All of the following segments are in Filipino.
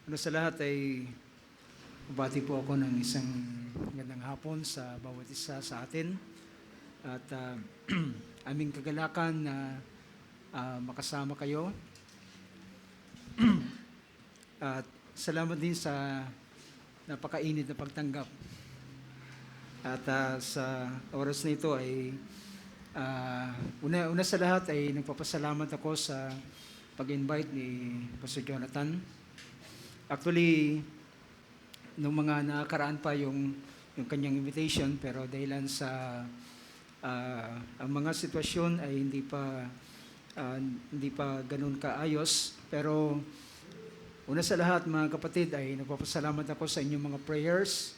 Una sa lahat ay bati po ako ng isang magandang hapon sa bawat isa sa atin. At aming kagalakan na makasama kayo. At salamat din sa napakainit na pagtanggap. At sa oras na ito ay una sa lahat ay nagpapasalamat ako sa pag-invite ni Pastor Jonathan. Actually, nung mga nakaraan pa yung kanyang invitation, pero dahilan sa ang mga sitwasyon ay hindi pa ganun kaayos. Pero una sa lahat, mga kapatid, ay nagpapasalamat ako sa inyong mga prayers,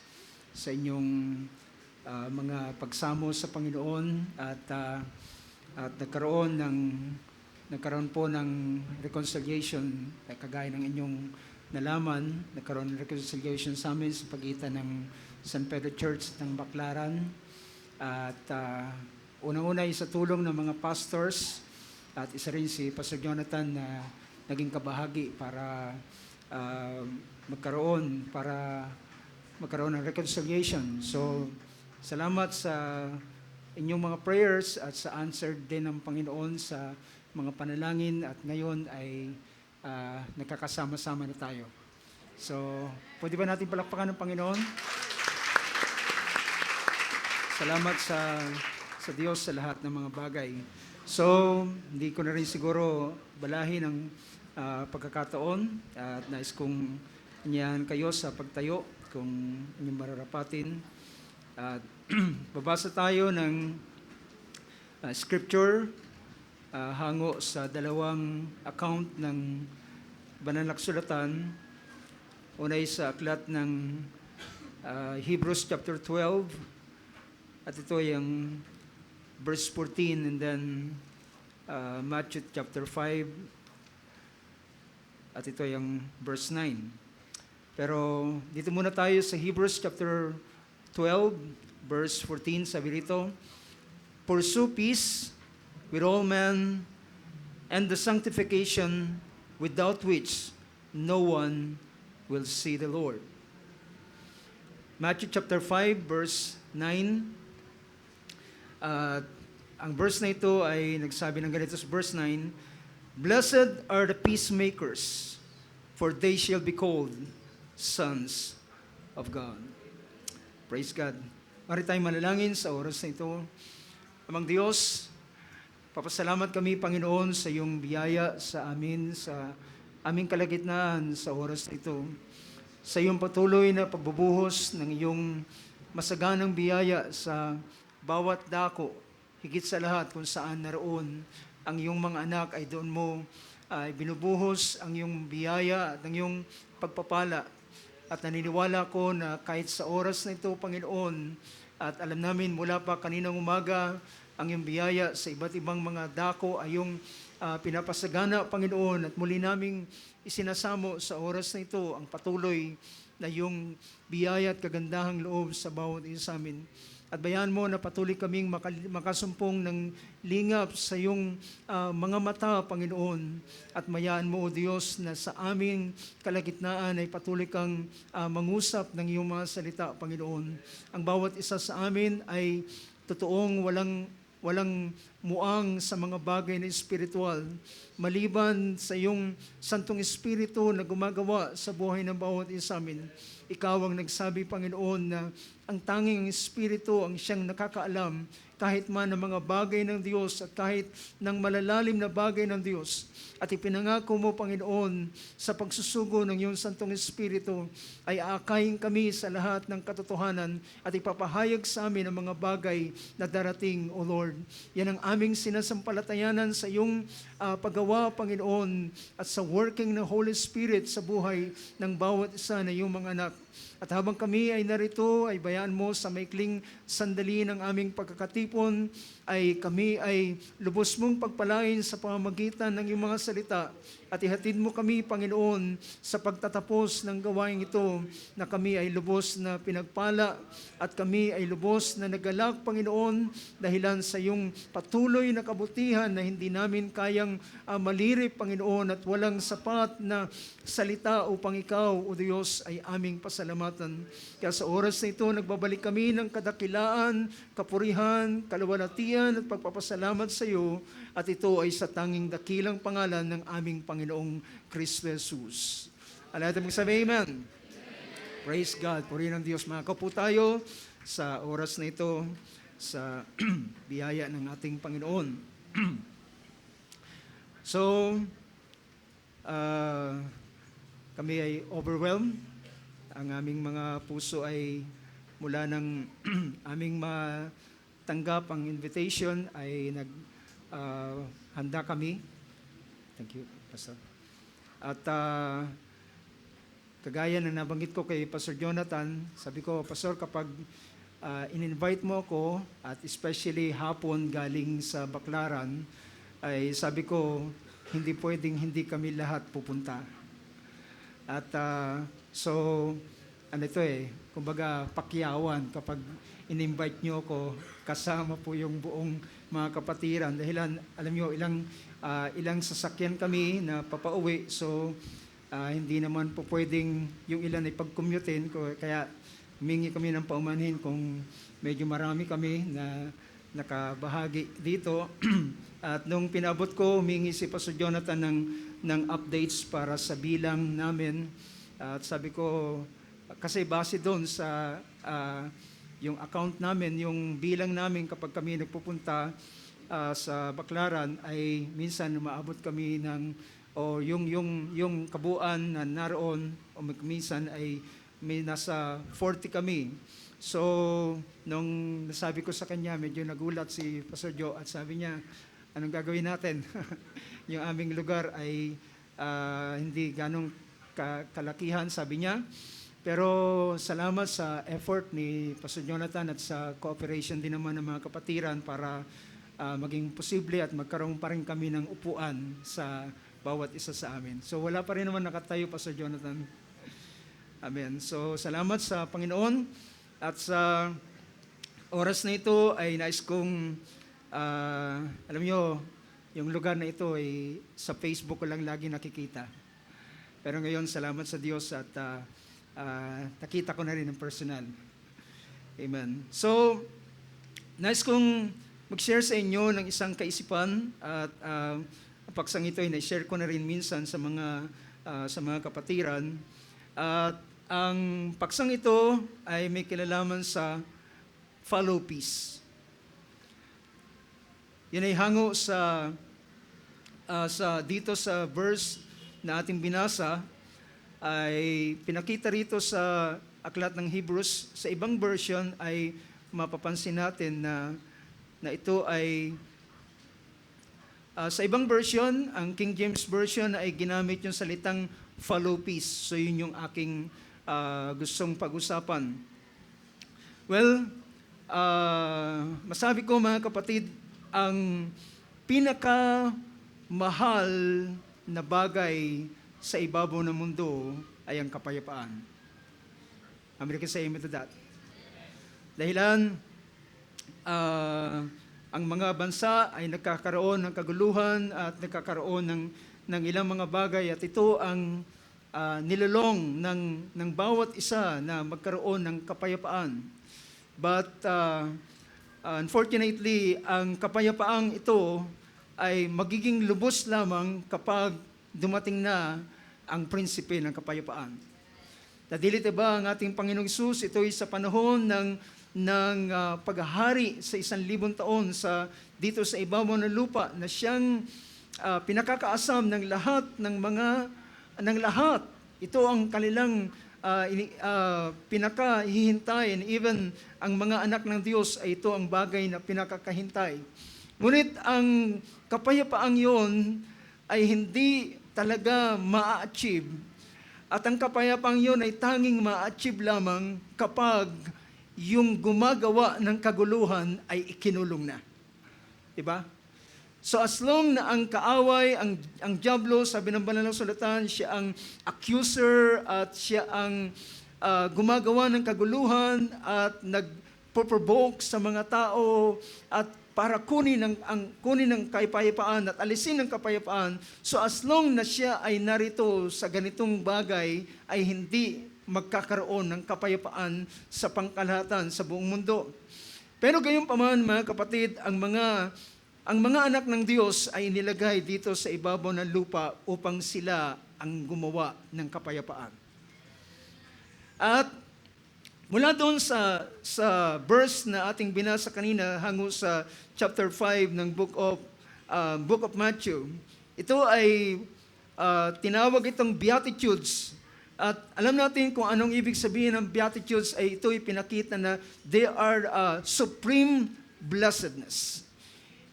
sa inyong mga pagsamo sa Panginoon at nagkaroon po ng reconciliation, kagaya ng inyong nalaman, nagkaroon ng reconciliation sa amin sa pagitan ng San Pedro Church ng Baclaran. At unang-una ay sa tulong ng mga pastors at isa rin si Pastor Jonathan na naging kabahagi para magkaroon ng reconciliation. So, salamat sa inyong mga prayers at sa answer din ng Panginoon sa mga panalangin at ngayon ay nagkakasama-sama na tayo. So, pwede ba natin palakpakan ng Panginoon? Salamat sa Diyos sa lahat ng mga bagay. So, hindi ko na rin siguro balahin ang pagkakataon at nais kong inyahan kayo sa pagtayo kung inyong mararapatin. At babasa tayo ng scripture hango sa dalawang account ng Banal na Kasulatan. Una ay sa aklat ng Hebrews chapter 12 at ito ay ang verse 14, and then Matthew chapter 5 at ito ay ang verse 9. Pero dito muna tayo sa Hebrews chapter 12 verse 14, sabi rito, "Pursue peace with all men and the sanctification without which no one will see the Lord." Matthew chapter 5 verse 9. Ang verse na ito ay nagsabi ng ganito sa verse 9, "Blessed are the peacemakers, for they shall be called sons of God." Praise God. Mari tayong manalangin sa oras na ito. Amang Diyos, papasalamat kami, Panginoon, sa iyong biyaya sa amin, sa aming kalagitnaan sa oras na ito. Sa iyong patuloy na pagbubuhos ng iyong masaganang biyaya sa bawat dako, higit sa lahat kung saan naroon ang iyong mga anak ay doon mo ay binubuhos ang iyong biyaya at ang iyong pagpapala. At naniniwala ko na kahit sa oras na ito, Panginoon, at alam namin mula pa kaninang umaga, ang iyong biyaya sa iba't ibang mga dako ay iyong pinapasagana, Panginoon, at muli naming isinasamo sa oras na ito ang patuloy na iyong biyaya at kagandahang loob sa bawat isa sa amin. At bayaan mo na patuloy kaming makasumpong ng lingap sa iyong mga mata, Panginoon. At mayaan mo, O Diyos, na sa aming kalagitnaan ay patuloy kang mangusap ng iyong mga salita, Panginoon. Ang bawat isa sa amin ay totoong walang muang sa mga bagay na espiritual, maliban sa iyong Santong Espiritu na gumagawa sa buhay ng bawat isa sa amin. Ikaw ang nagsabi, Panginoon, na ang tanging Espiritu ang siyang nakakaalam kahit man ng mga bagay ng Diyos at kahit ng malalalim na bagay ng Diyos. At ipinangako mo, Panginoon, sa pagsusugo ng iyong Santong Espiritu ay aakayin kami sa lahat ng katotohanan at ipapahayag sa amin ang mga bagay na darating, O Lord. Yan ang aming sinasampalatayanan sa iyong paggawa, Panginoon, at sa working ng Holy Spirit sa buhay ng bawat isa na iyong mga anak. At habang kami ay narito, ay bayaan mo sa maikling sandali ng aming pagkakatipon, ay kami ay lubos mong pagpalain sa pamamagitan ng iyong mga salita. At ihatid mo kami, Panginoon, sa pagtatapos ng gawain ito, na kami ay lubos na pinagpala at kami ay lubos na nagalak, Panginoon, dahilan sa iyong patuloy na kabutihan na hindi namin kayang malirip, Panginoon, at walang sapat na salita upang ikaw, O Diyos, ay aming pasalamatan. Kaya sa oras na ito, nagbabalik kami ng kadakilaan, kapurihan, kaluwalhatian at pagpapasalamat sa iyo, at ito ay sa tanging dakilang pangalan ng aming Panginoong Kristo Jesus. Lahat ng magsabi, Amen. Praise God. Purihin ng Diyos. Makakaupo tayo sa oras na ito sa biyaya ng ating Panginoon. So, kami ay overwhelmed. Ang aming mga puso ay mula ng aming matanggap ang invitation ay handa kami. Thank you, Pastor. At kagaya ng nabanggit ko kay Pastor Jonathan, sabi ko, Pastor, kapag in-invite mo ako, at especially hapon galing sa Baclaran, ay sabi ko, hindi pwedeng hindi kami lahat pupunta. At so, ano ito kumbaga pakyawan kapag in-invite nyo ako, kasama po yung buong mga kapatiran. Dahilan, alam nyo, ilang sasakyan kami na papauwi, so hindi naman po pwedeng yung ilan ay pag-commutein, kaya humingi kami ng paumanhin kung medyo marami kami na nakabahagi dito. At nung pinabot ko, humingi si Pastor Jonathan ng updates para sa bilang namin. At sabi ko, kasi base doon sa yung account namin, yung bilang namin kapag kami nagpupunta sa Baclaran, ay minsan umaabot kami ng yung kabuuan na naroon, o minsan ay may nasa 40 kami. So, nung nasabi ko sa kanya, medyo nagulat si Pastor Joe at sabi niya, anong gagawin natin? Yung aming lugar ay hindi ganong kalakihan, sabi niya. Pero salamat sa effort ni Pastor Jonathan at sa cooperation din naman ng mga kapatiran para maging posible at magkaroon pa rin kami ng upuan sa bawat isa sa amin. So wala pa rin naman nakatayo, Pastor Jonathan. Amen. So salamat sa Panginoon. At sa oras na ito ay nais kong, alam nyo, yung lugar na ito ay sa Facebook ko lang lagi nakikita. Pero ngayon, salamat sa Diyos at nakita ko na rin ng personal. Amen. So, nais kong mag-share sa inyo ng isang kaisipan at ang paksang ito ay na-share ko na rin minsan sa mga kapatiran. At ang paksang ito ay may kinalaman sa follow peace. Yan ay hango sa dito sa verse na ating binasa, ay pinakita rito sa aklat ng Hebrews. Sa ibang version ay mapapansin natin na ito ay sa ibang version, ang King James Version ay ginamit yung salitang follow peace. So yun yung aking gustong pag-usapan. Well, masabi ko mga kapatid, ang pinakamahal na bagay sa ibabaw ng mundo ay ang kapayapaan. American say amen to that. Dahilan, ang mga bansa ay nagkakaroon ng kaguluhan at nagkakaroon ng ilang mga bagay, at ito ang nilolong ng bawat isa na magkaroon ng kapayapaan. But unfortunately, ang kapayapaang ito ay magiging lubos lamang kapag dumating na ang prinsipe ng kapayapaan. Nadilit ba ang ating Panginoong Hesus? Ito ay sa panahon ng paghahari sa 1,000 taon dito sa ibabaw ng lupa, na siyang pinakakaasam ng lahat. Ito ang kanilang pinakahihintayin. Even ang mga anak ng Diyos ay ito ang bagay na pinakakahintay. Ngunit ang kapayapaang yon ay hindi talaga ma-achieve At ang kapayapang yun ay tanging ma-achieve lamang kapag yung gumagawa ng kaguluhan ay ikinulong na. Diba? So as long na ang kaaway, ang diablo, sabi ng banal na sulatan, siya ang accuser at siya ang gumagawa ng kaguluhan at nagpo-provoke sa mga tao at para kunin ng kapayapaan at alisin ng kapayapaan. So as long na siya ay narito sa ganitong bagay, ay hindi magkakaroon ng kapayapaan sa pangkalahatan sa buong mundo. Pero gayunpaman mga kapatid, ang mga anak ng Diyos ay inilagay dito sa ibabaw ng lupa upang sila ang gumawa ng kapayapaan. At mula doon sa verse na ating binasa kanina hango sa chapter 5 ng book of Matthew, ito ay tinawag itong Beatitudes. At alam natin kung anong ibig sabihin ng Beatitudes ay ito'y pinakita na they are supreme blessedness.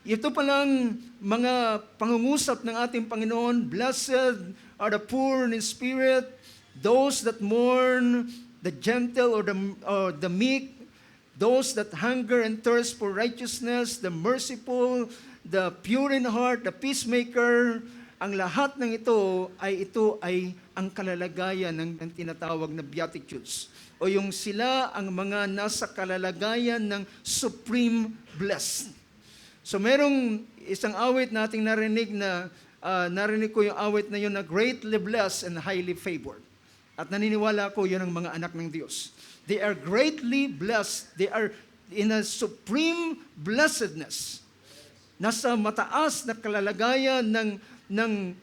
Ito palang mga pangungusap ng ating Panginoon, blessed are the poor in spirit, those that mourn, the gentle or the meek, those that hunger and thirst for righteousness, the merciful, the pure in heart, the peacemaker. Ang lahat ng ito ay ang kalalagayan ng tinatawag na Beatitudes. O yung sila ang mga nasa kalalagayan ng supreme blessed. So merong isang awit nating narinig ko yung awit na yun na greatly blessed and highly favored. At naniniwala ko yun ang mga anak ng Diyos. They are greatly blessed. They are in a supreme blessedness. Nasa mataas na kalalagayan ng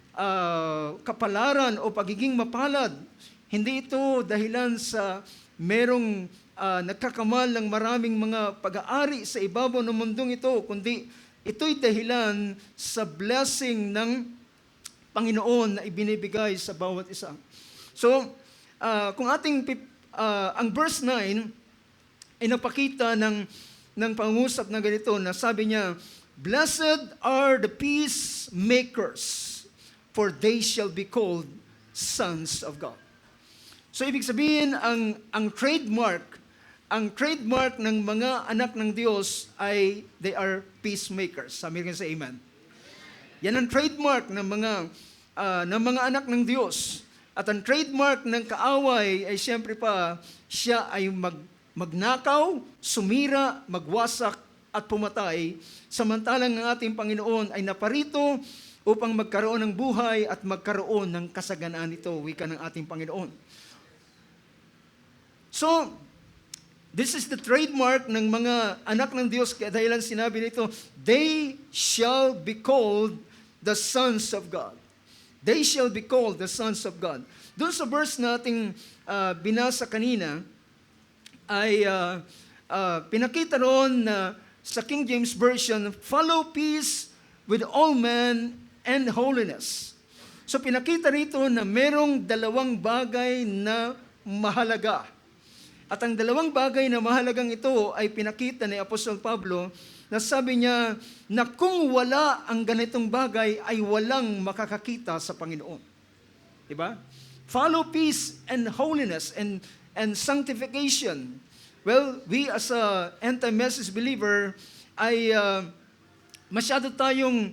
kapalaran o pagiging mapalad. Hindi ito dahilan sa merong nagkakamal ng maraming mga pag-aari sa ibabaw ng mundong ito, kundi ito'y dahilan sa blessing ng Panginoon na ibinibigay sa bawat isa. So, kung ang verse 9 ay napakita ng pangusap na ganito na sabi niya, blessed are the peacemakers, for they shall be called sons of God. So ibig sabihin, ang trademark ng mga anak ng Diyos ay they are peacemakers. Sabi rin sa amen. Yan ang trademark ng mga anak ng Diyos. At ang trademark ng kaaway ay siyempre pa, siya ay magnakaw, sumira, magwasak, at pumatay, samantalang ang ating Panginoon ay naparito upang magkaroon ng buhay at magkaroon ng kasaganaan nito, wika ng ating Panginoon. So, this is the trademark ng mga anak ng Diyos, kaya dahilan sinabi nito, they shall be called the sons of God. They shall be called the sons of God. Doon sa verse nating binasa kanina, ay pinakita roon na sa King James Version, follow peace with all men and holiness. So pinakita rito na merong dalawang bagay na mahalaga. At ang dalawang bagay na mahalagang ito ay pinakita ni Apostol Pablo na sabi niya na kung wala ang ganitong bagay ay walang makakakita sa Panginoon. Diba? Follow peace and holiness and sanctification. Well, we as a anti-message believer ay masyado tayong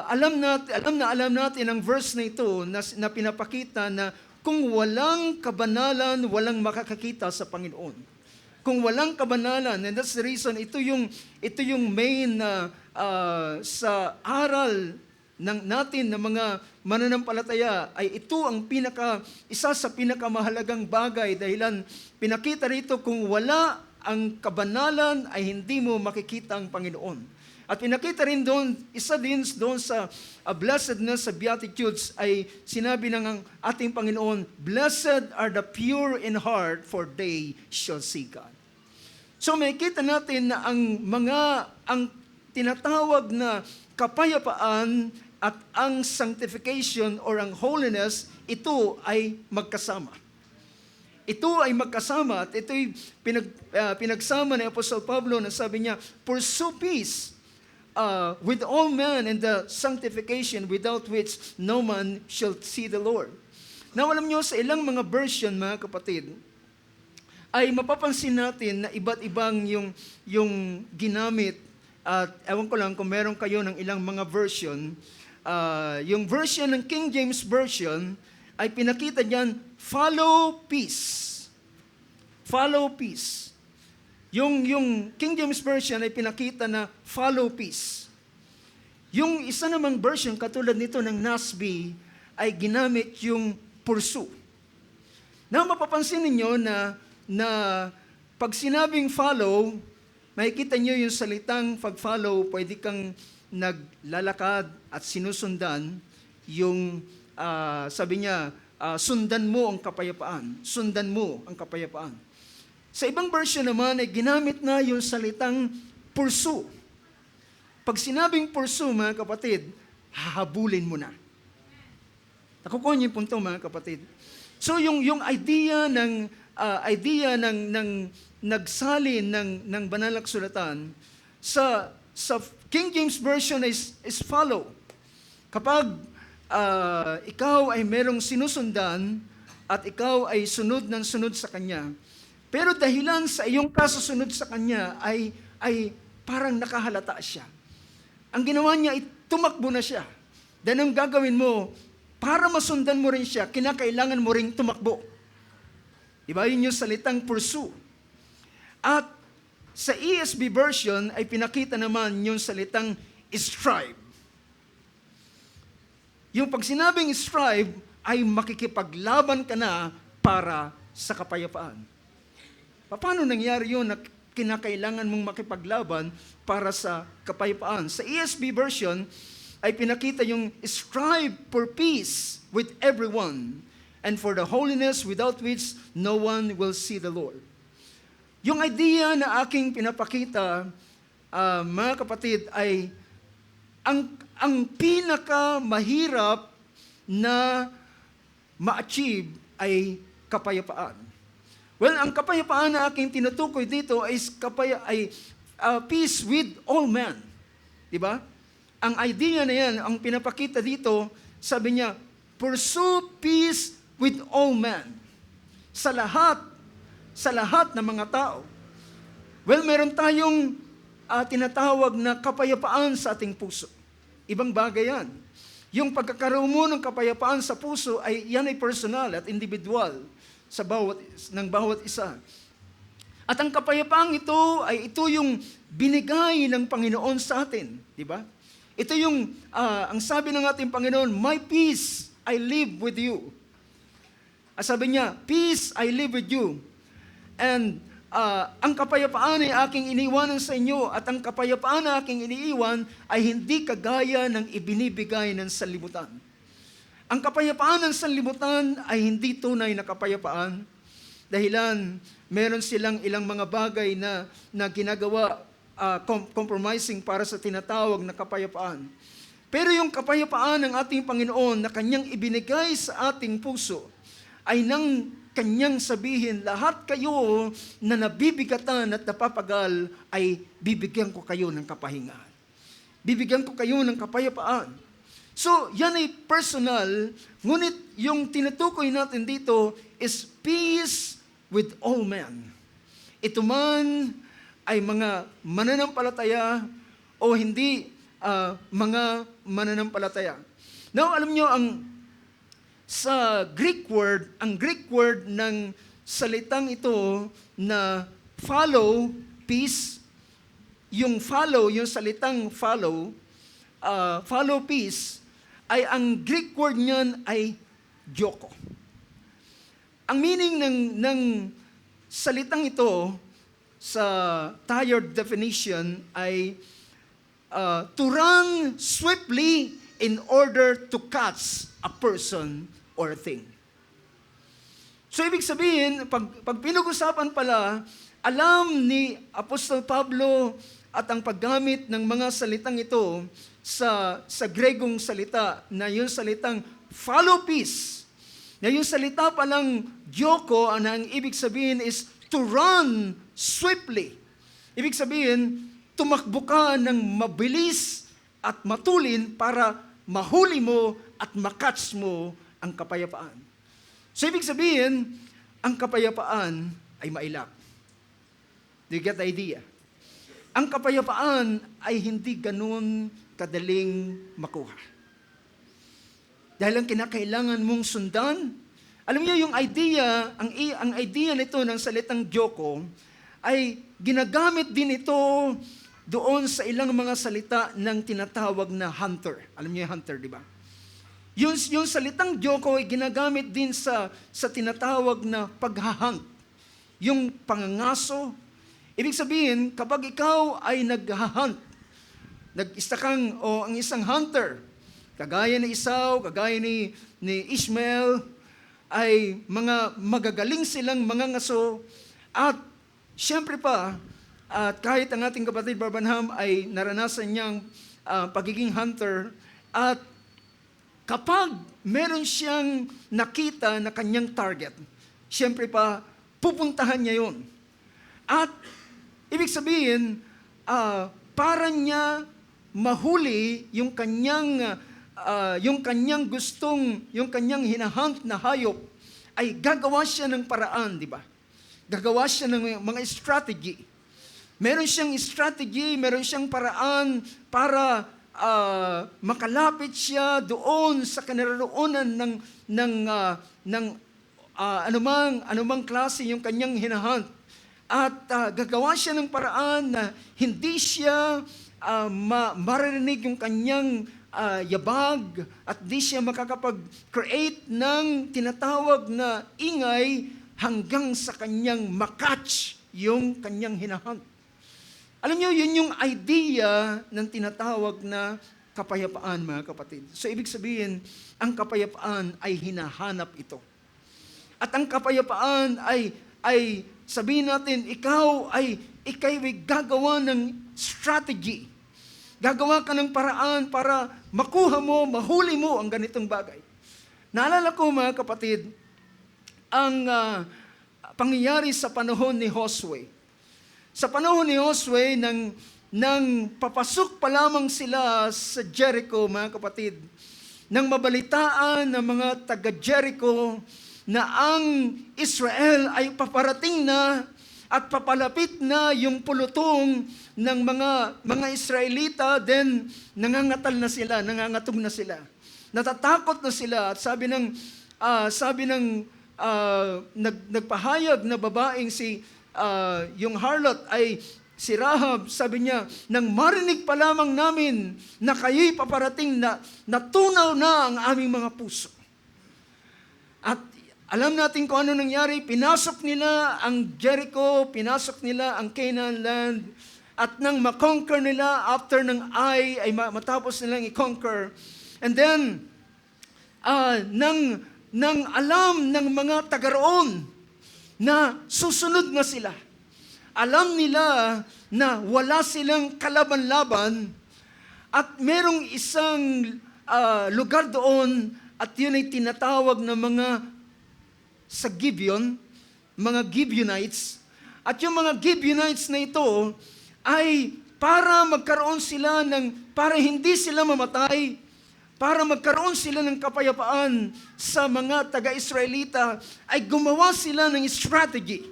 alam natin ang verse na ito na pinapakita na kung walang kabanalan, walang makakakita sa Panginoon. Kung walang kabanalan, and that's the reason, ito yung main sa aral natin ng mga mananampalataya ay ito ang isa sa pinakamahalagang bagay dahilan pinakita rito kung wala ang kabanalan ay hindi mo makikita ang Panginoon. At pinakita rin doon, isa din doon sa blessedness sa Beatitudes ay sinabi ng ating Panginoon, blessed are the pure in heart, for they shall see God. So makikita natin na ang tinatawag na kapayapaan at ang sanctification or ang holiness, ito ay magkasama. Ito ay magkasama at ito'y pinagsama ni Apostol Pablo na sabi niya, pursue peace with all men and the sanctification without which no man shall see the Lord. Now, alam nyo, sa ilang mga version, mga kapatid, ay mapapansin natin na iba't ibang yung ginamit. At ewan ko lang kung meron kayo ng ilang mga version. Yung version ng King James Version ay pinakita diyan, follow peace. Follow peace. Yung King James Version ay pinakita na follow peace. Yung isa namang version, katulad nito ng NASB, ay ginamit yung pursue. Now, mapapansin ninyo na pag sinabing follow, makikita nyo yung salitang pag-follow, pwede kang naglalakad at sinusundan yung, sabi niya, sundan mo ang kapayapaan. Sundan mo ang kapayapaan. Sa ibang version naman ay ginamit na yung salitang pursue. Pag sinabing pursue, mga kapatid, hahabulin mo na. Nakukuha niyo yung punto, mga kapatid. So yung idea ng nagsalin ng banal na kasulatan sa King James Version is follow. Kapag ikaw ay merong sinusundan at ikaw ay sunod ng sunod sa Kanya, pero dahilan sa iyong kasusunod sa Kanya ay parang nakahalata siya. Ang ginawa niya ay tumakbo na siya. Then ang gagawin mo, para masundan mo rin siya, kinakailangan mo rin tumakbo. Diba? Yun yung salitang pursue. At sa ESV version ay pinakita naman yung salitang strive. Yung pag sinabing strive ay makikipaglaban ka na para sa kapayapaan. Paano nangyari yun na kinakailangan mong makipaglaban para sa kapayapaan? Sa ESV version ay pinakita yung strive for peace with everyone and for the holiness without which no one will see the Lord. Yung idea na aking pinapakita, mga kapatid, ay ang pinakamahirap na ma-achieve ay kapayapaan. Well, ang kapayapaan na aking tinutukoy dito ay peace with all men. Diba? Ang idea na yan, ang pinapakita dito, sabi niya, pursue peace with all men. Sa lahat ng mga tao. Well, meron tayong tinatawag na kapayapaan sa ating puso. Ibang bagay yan. Yung pagkakaroon mo ng kapayapaan sa puso, yan ay personal at individual ng bawat isa. At ang kapayapaang ito yung binigay ng Panginoon sa atin. Di ba? Ito yung, ang sabi ng ating Panginoon, my peace I live with you. Sabi niya, peace I live with you. And ang kapayapaan ay aking iniwanan sa inyo at ang kapayapaan na aking iniiwan ay hindi kagaya ng ibinibigay ng sanlibutan. Ang kapayapaan ng sanlibutan ay hindi tunay na kapayapaan dahilan meron silang ilang mga bagay na ginagawa compromising para sa tinatawag na kapayapaan. Pero yung kapayapaan ng ating Panginoon na Kanyang ibinigay sa ating puso ay nang Kanyang sabihin, lahat kayo na nabibigatan at napapagal ay bibigyan ko kayo ng kapahingaan. Bibigyan ko kayo ng kapayapaan. So, yan ay personal, ngunit yung tinutukoy natin dito is peace with all men. Ito man ay mga mananampalataya o hindi mga mananampalataya. Now, alam nyo, sa Greek word, ang Greek word ng salitang ito na follow, peace, yung salitang follow peace, ay ang Greek word niyan ay dioko. Ang meaning ng salitang ito sa tired definition ay to run swiftly in order to catch a person or a thing. So, ibig sabihin, pag pinag-usapan pala, alam ni Apostol Pablo at ang paggamit ng mga salitang ito sa Gregong salita, na yung salitang follow peace, na yung salita palang dioko, ang ibig sabihin is to run swiftly. Ibig sabihin, tumakbo ka ng mabilis at matulin para mahuli mo at makatch mo ang kapayapaan. So ibig sabihin, ang kapayapaan ay mailap. Do you get the idea? Ang kapayapaan ay hindi ganun kadaling makuha. Dahil ang kinakailangan mong sundan, alam niyo yung idea, ang idea nito ng salitang Joko ay ginagamit din ito doon sa ilang mga salita ng tinatawag na hunter. Alam niyo yung hunter, di ba? Yung salitang Joko ay ginagamit din sa tinatawag na paghahunt. Yung pangangaso. Ibig sabihin, kapag ikaw ay naghahunt, nag-isa kang ang isang hunter, kagaya ni Esau, kagaya ni Ishmael, ay mga magagaling silang mga ngaso, at siyempre pa, at kahit ang ating kapatid Barbanham ay naranasan niyang pagiging hunter, at kapag meron siyang nakita na kanyang target, siyempre pa, pupuntahan niya yun. At ibig sabihin, para niya mahuli yung kanyang hinahunt na hayop, ay gagawa siya ng paraan, di ba? Gagawa siya ng mga strategy. Meron siyang strategy, meron siyang paraan para makalapit siya doon sa kinaroroonan ng anumang klase yung kanyang hinahunt. At gagawa siya ng paraan na hindi siya maririnig yung kanyang yabag, at di siya makakapag-create ng tinatawag na ingay hanggang sa kanyang makatch yung kanyang hinahunt. Alam niyo, yun yung idea ng tinatawag na kapayapaan, mga kapatid. So, ibig sabihin, ang kapayapaan ay hinahanap ito. At ang kapayapaan ay sabihin natin, ikaw ay gagawa ng strategy. Gagawa ka ng paraan para makuha mo, mahuli mo ang ganitong bagay. Naalala ko, mga kapatid, ang pangyayari sa panahon ni Josue. Sa panahon ni Josue, nang papasok pa lamang sila sa Jericho, mga kapatid, nang mabalitaan ng mga taga-Jericho na ang Israel ay paparating na at papalapit na yung pulutong ng mga Israelita, then nangangatog na sila. Natatakot na sila, at sabi ng nagpahayag na babaeng yung harlot ay si Rahab, sabi niya, nang marinig pa lamang namin na kayo'y paparating, na natunaw na ang aming mga puso. At alam natin kung ano nangyari, pinasok nila ang Jericho, pinasok nila ang Canaan land, at nang makonquer nila, after ng ay matapos nilang i-conquer, and then, nang alam ng mga taga-roon na susunod na sila, alam nila na wala silang kalaban-laban, at merong isang lugar doon, at yun ay tinatawag na mga sa Gibeon, mga Gibeonites. At yung mga Gibeonites na ito ay para magkaroon sila para hindi sila mamatay, para magkaroon sila ng kapayapaan sa mga taga-Israelita, ay gumawa sila ng strategy.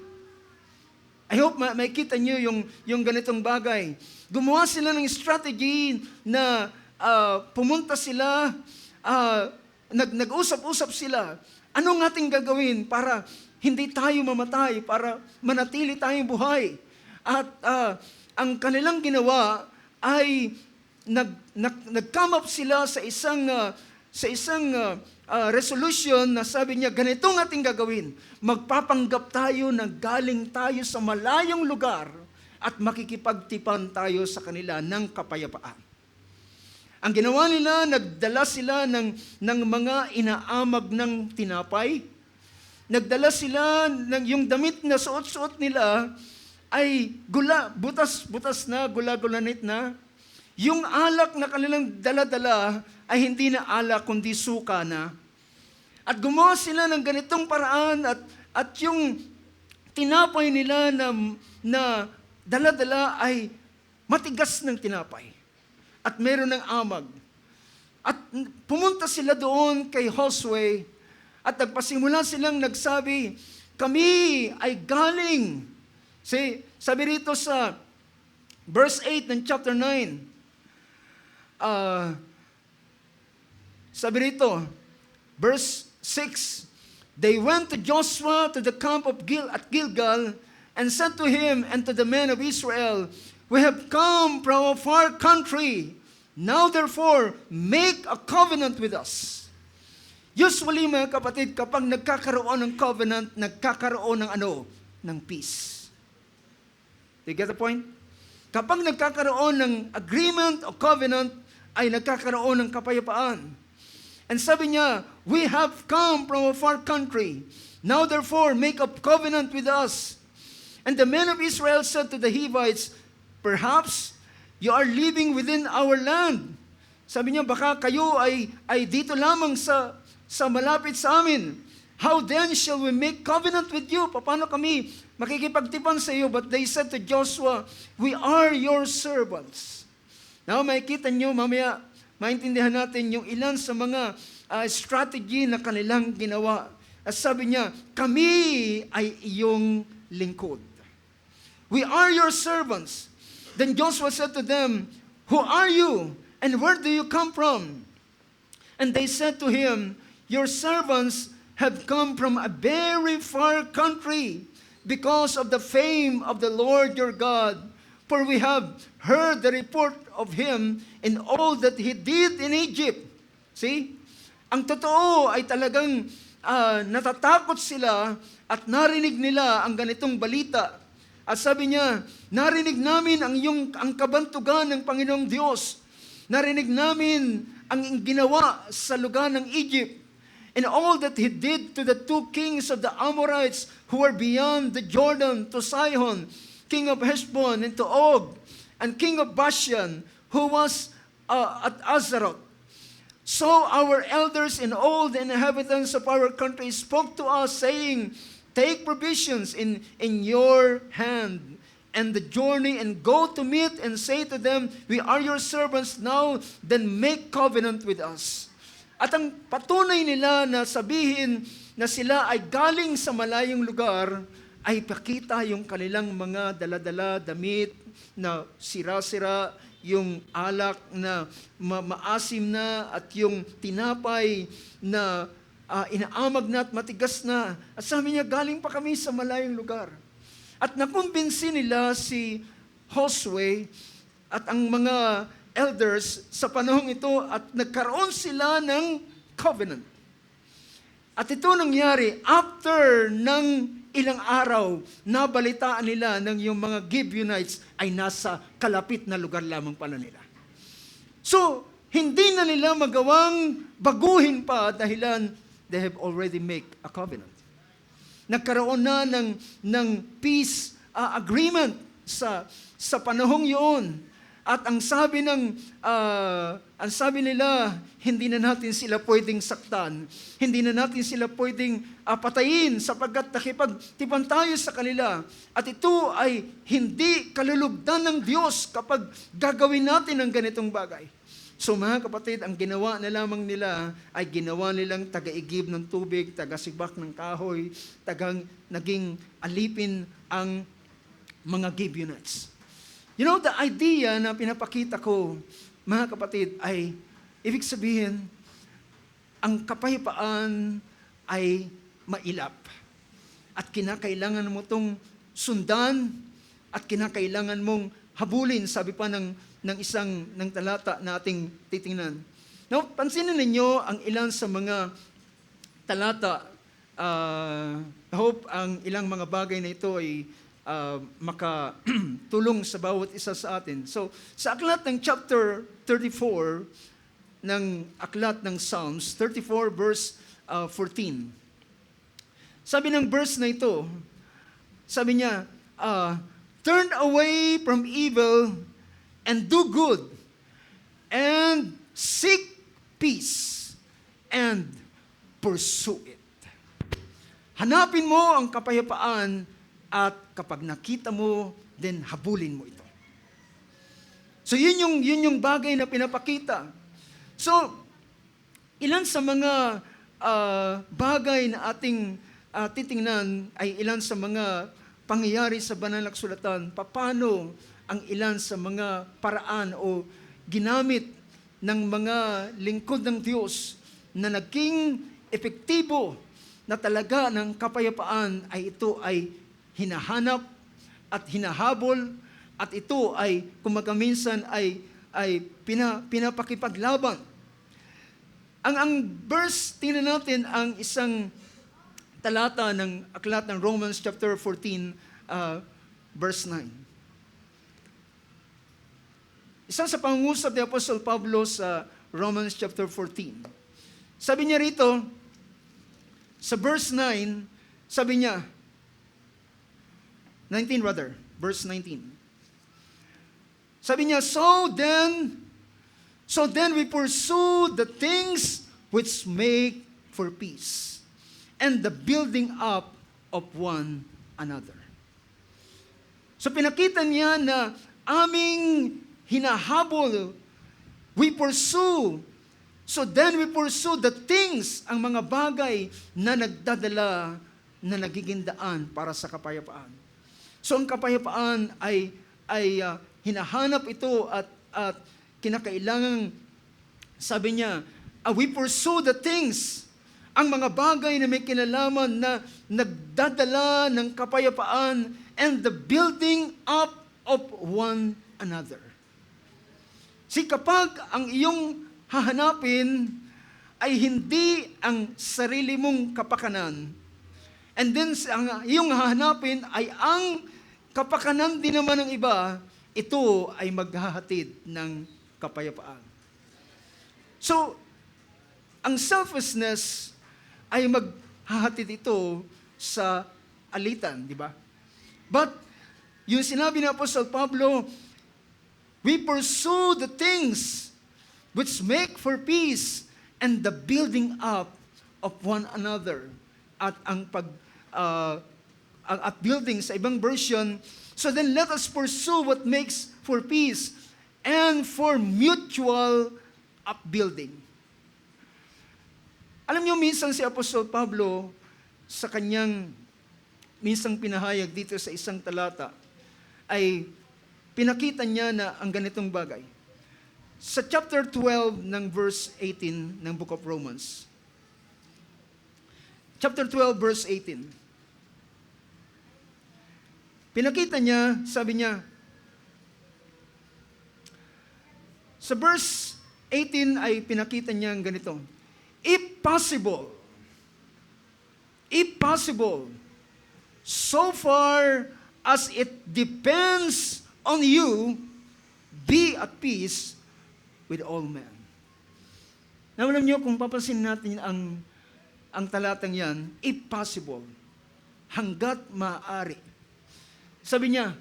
I hope makita niyo yung ganitong bagay. Gumawa sila ng strategy na pumunta sila, nag-usap-usap sila. Anong ating gagawin para hindi tayo mamatay, para manatili tayong buhay? At ang kanilang ginawa ay nag-come up sila sa isang resolution na sabi niya, ganitong ating gagawin. Magpapanggap tayo na galing tayo sa malayong lugar at makikipagtipan tayo sa kanila ng kapayapaan. Ang ginawa nila, nagdala sila ng mga inaamag ng tinapay. Nagdala sila ng yung damit na suot-suot nila ay butas na, gula-gulanit na. Yung alak na kanilang dala-dala ay hindi na alak, kundi suka na. At gumawa sila ng ganitong paraan, at yung tinapay nila na dala-dala ay matigas ng tinapay. At meron ng amag. At pumunta sila doon kay Josue, At nagpasimula silang nagsabi, kami ay galing. Sabi rito sa verse 8 ng chapter 9, sabi rito, verse 6, they went to Joshua to the camp of Gilgal and said to him and to the men of Israel, we have come from a far country. Now therefore, make a covenant with us. Usually, mga kapatid, kapag nagkakaroon ng covenant, nagkakaroon ng ng peace. Do you get the point? Kapag nagkakaroon ng agreement o covenant, ay nagkakaroon ng kapayapaan. And sabi niya, we have come from a far country. Now therefore, make a covenant with us. And the men of Israel said to the Hivites, perhaps you are living within our land. Sabi niya, baka kayo ay dito lamang sa malapit sa amin. How then shall we make covenant with you? Paano kami makikipagtipan sa iyo? But they said to Joshua, we are your servants. Now, makikita nyo, mamaya, maintindihan natin yung ilan sa mga strategy na kanilang ginawa. At sabi niya, kami ay iyong lingkod. We are your servants. Then Joshua said to them, who are you? And where do you come from? And they said to him, your servants have come from a very far country because of the fame of the Lord your God. For we have heard the report of him in all that he did in Egypt. See? Ang totoo ay talagang natatakot sila at narinig nila ang ganitong balita. At sabi niya, narinig namin ang kabantugan ng Panginoong Diyos. Narinig namin ang ginawa sa lugar ng Egypt. And all that he did to the two kings of the Amorites who were beyond the Jordan, to Sihon, king of Heshbon, and to Og, and king of Bashan, who was at Azaroth. So our elders and all the inhabitants of our country spoke to us, saying, take provisions in your hand, and the journey, and go to meet, and say to them, we are your servants now, then make covenant with us. At ang patunay nila na sabihin na sila ay galing sa malayong lugar, ay pakita yung kanilang mga dala-dala, damit na sira-sira, yung alak na maasim na, at yung tinapay na inaamag na at matigas na. At sabi niya, galing pa kami sa malayong lugar. At nakumbinsi nila si Josue at ang mga elders sa panahong ito at nagkaroon sila ng covenant. At ito nangyari after ng ilang araw, nabalitaan nila ng yung mga Gibeonites ay nasa kalapit na lugar lamang pala nila. So, hindi na nila magawang baguhin pa dahilan they have already make a covenant. Nagkaroon na ng peace agreement sa panahong yun. At ang sabi nila, hindi na natin sila pwedeng saktan. Hindi na natin sila pwedeng patayin sapagkat nakipagtipan tayo sa kanila. At ito ay hindi kalulugdan ng Diyos kapag gagawin natin ang ganitong bagay. So mga kapatid, ang ginawa na lamang nila ay ginawa nilang taga-igib ng tubig, taga-sibak ng kahoy, naging alipin ang mga Gibeonites. You know, the idea na pinapakita ko, mga kapatid, ay ibig sabihin, ang kapayapaan ay mailap. At kinakailangan mo itong sundan at kinakailangan mong habulin, sabi pa ng talata na ating titingnan. Now, pansinin ninyo ang ilan sa mga talata. I hope ang ilang mga bagay na ito ay makatulong sa bawat isa sa atin. So, sa aklat ng chapter 34 ng aklat ng Psalms, 34 verse 14. Sabi ng verse na ito, sabi niya, turn away from evil and do good, and seek peace, and pursue it. Hanapin mo ang kapayapaan, at kapag nakita mo, then habulin mo ito. So yun yung bagay na pinapakita. So, ilan sa mga bagay na ating titingnan ay ilan sa mga pangyayari sa banal na kasulatan, paano ang ilan sa mga paraan o ginamit ng mga lingkod ng Diyos na naging epektibo na talaga ng kapayapaan ay ito ay hinahanap at hinahabol at ito ay kumagaminsan ay pinapakipaglaban. Ang verse, tingnan natin ang isang talata ng aklat ng Romans chapter 14, verse 9. Isang sa pangungusap ni Apostle Pablo sa Romans chapter 14. Sabi niya rito, sa verse 9, sabi niya, 19 rather, verse 19. Sabi niya, So then we pursue the things which make for peace and the building up of one another. So pinakita niya na aming hinahabol, we pursue. So then we pursue the things, ang mga bagay na nagdadala, na nagiging daan para sa kapayapaan. So ang kapayapaan ay hinahanap ito at kinakailangan, sabi niya, we pursue the things, ang mga bagay na may kinalaman na nagdadala ng kapayapaan and the building up of one another. Kapag ang iyong hahanapin ay hindi ang sarili mong kapakanan, and then ang iyong hahanapin ay ang kapakanan din naman ng iba, ito ay maghahatid ng kapayapaan. So, ang selfishness ay maghahatid ito sa alitan, di ba? But, yung sinabi ni Apostle Pablo, we pursue the things which make for peace and the building up of one another. At ang at building sa ibang version, so then let us pursue what makes for peace and for mutual upbuilding. Alam niyo, minsan si Apostol Pablo sa kanyang minsang pinahayag dito sa isang talata ay pinakita niya na ang ganitong bagay. Sa chapter 12 ng verse 18 ng Book of Romans. Chapter 12 verse 18. Pinakita niya, sabi niya, sa verse 18 ay pinakita niya ang ganito, If possible, so far as it depends on you, be at peace with all men. Now, alam niyo, kung papansin natin ang talatang yan, if possible, hanggat maaari. Sabi niya,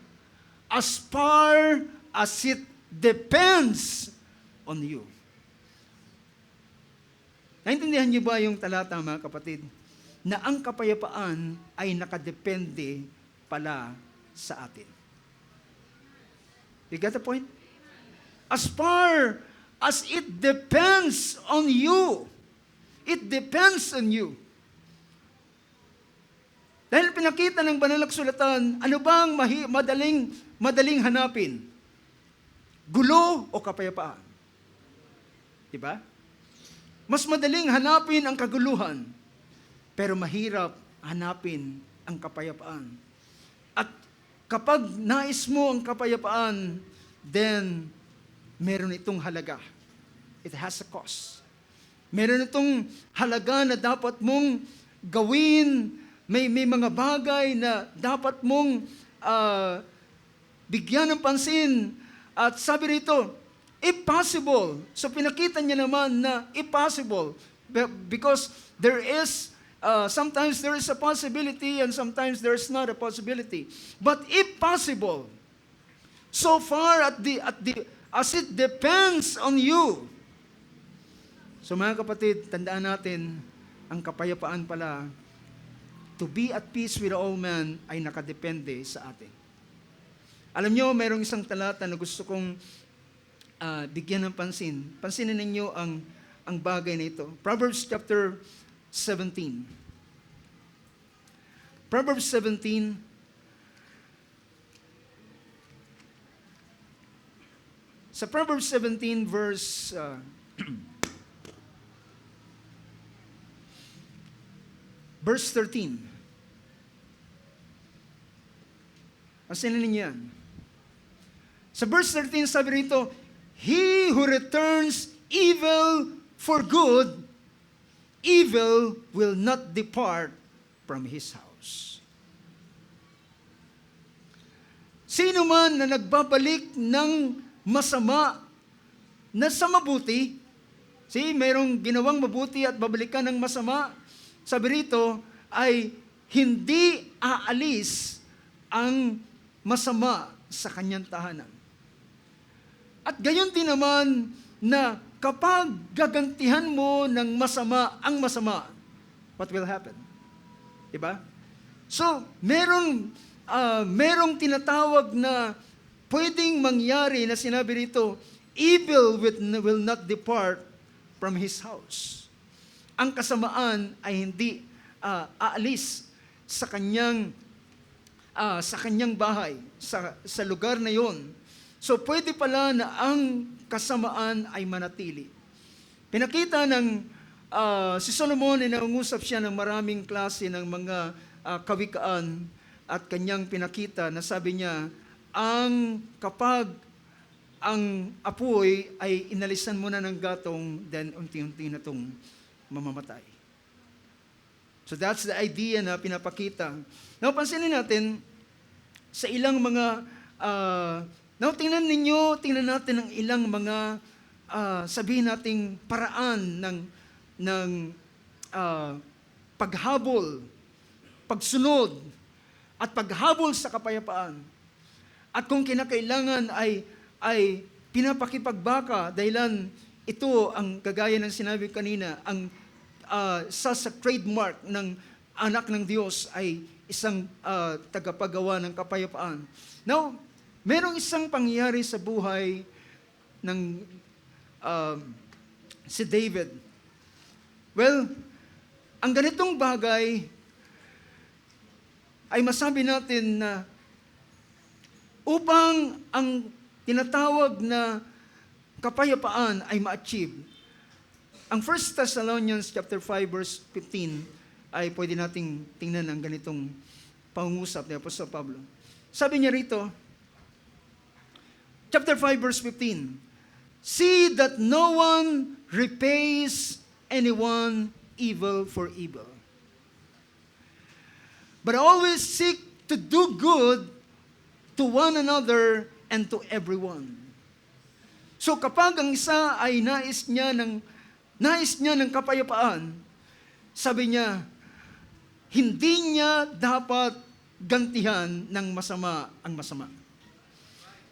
as far as it depends on you. Naintindihan niyo ba yung talata, mga kapatid? Na ang kapayapaan ay nakadepende pala sa atin. You get the point? As far as it depends on you. It depends on you. Dahil pinakita ng banal na kasulatan, ano bang madaling hanapin? Gulo o kapayapaan? Diba? Mas madaling hanapin ang kaguluhan, pero mahirap hanapin ang kapayapaan. At kapag nais mo ang kapayapaan, then meron itong halaga. It has a cost. Meron itong halaga na dapat mong gawin. May mga bagay na dapat mong bigyan ng pansin. At sabi rito, if possible. So pinakita niya naman na if possible. Because there is, sometimes there is a possibility and sometimes there is not a possibility. But if possible, so far as it depends on you. So mga kapatid, tandaan natin, ang kapayapaan pala, to be at peace with all men ay nakadepende sa atin. Alam niyo, mayroong isang talata na gusto kong bigyan ng pansin. Pansinin ninyo ang bagay na ito. Proverbs chapter 17. Proverbs 17, sa Proverbs 17 verse verse 13. Asin ninyo yan. Sa verse 13 sabi rito, he who returns evil for good, evil will not depart from his house. Sino man na nagbabalik ng masama na sa mabuti, mayroong ginawang mabuti at babalikan ng masama, sabi rito ay hindi aalis ang masama sa kanyang tahanan. At gayon din naman na kapag gagantihan mo ng masama ang masama, what will happen? Diba? So, merong tinatawag na pwedeng mangyari na sinabi rito, evil will not depart from his house. Ang kasamaan ay hindi aalis sa kanyang bahay, sa lugar na yon. So, pwede pala na ang kasamaan ay manatili. Pinakita ng si Solomon ay nangungusap siya ng maraming klase ng mga kawikaan at kanyang pinakita na sabi niya, kapag ang apoy ay inalisan mo na ng gatong, then unti-unti na itong mamamatay. So that's the idea na pinapakita. Now, pansinin natin sa ilang mga tingnan natin ang ilang mga sabihin nating paraan ng paghabol, pagsunod, at paghabol sa kapayapaan. At kung kinakailangan ay pinapakipagbaka dahilan ito ang kagaya ng sinabi kanina, ang sa trademark ng anak ng Diyos ay isang tagapagawa ng kapayapaan. Now, merong isang pangyayari sa buhay ng si David. Well, ang ganitong bagay ay masabi natin na upang ang tinatawag na kapayapaan ay ma-achieve, ang 1 Thessalonians chapter 5 verse 15 ay pwede nating tingnan ang ganitong pangungusap ni Apostol Pablo. Sabi niya rito, chapter 5 verse 15, see that no one repays anyone evil for evil, but always seek to do good to one another and to everyone. So kapag ang isa ay nais niya ng kapayapaan, sabi niya, hindi niya dapat gantihan ng masama ang masama.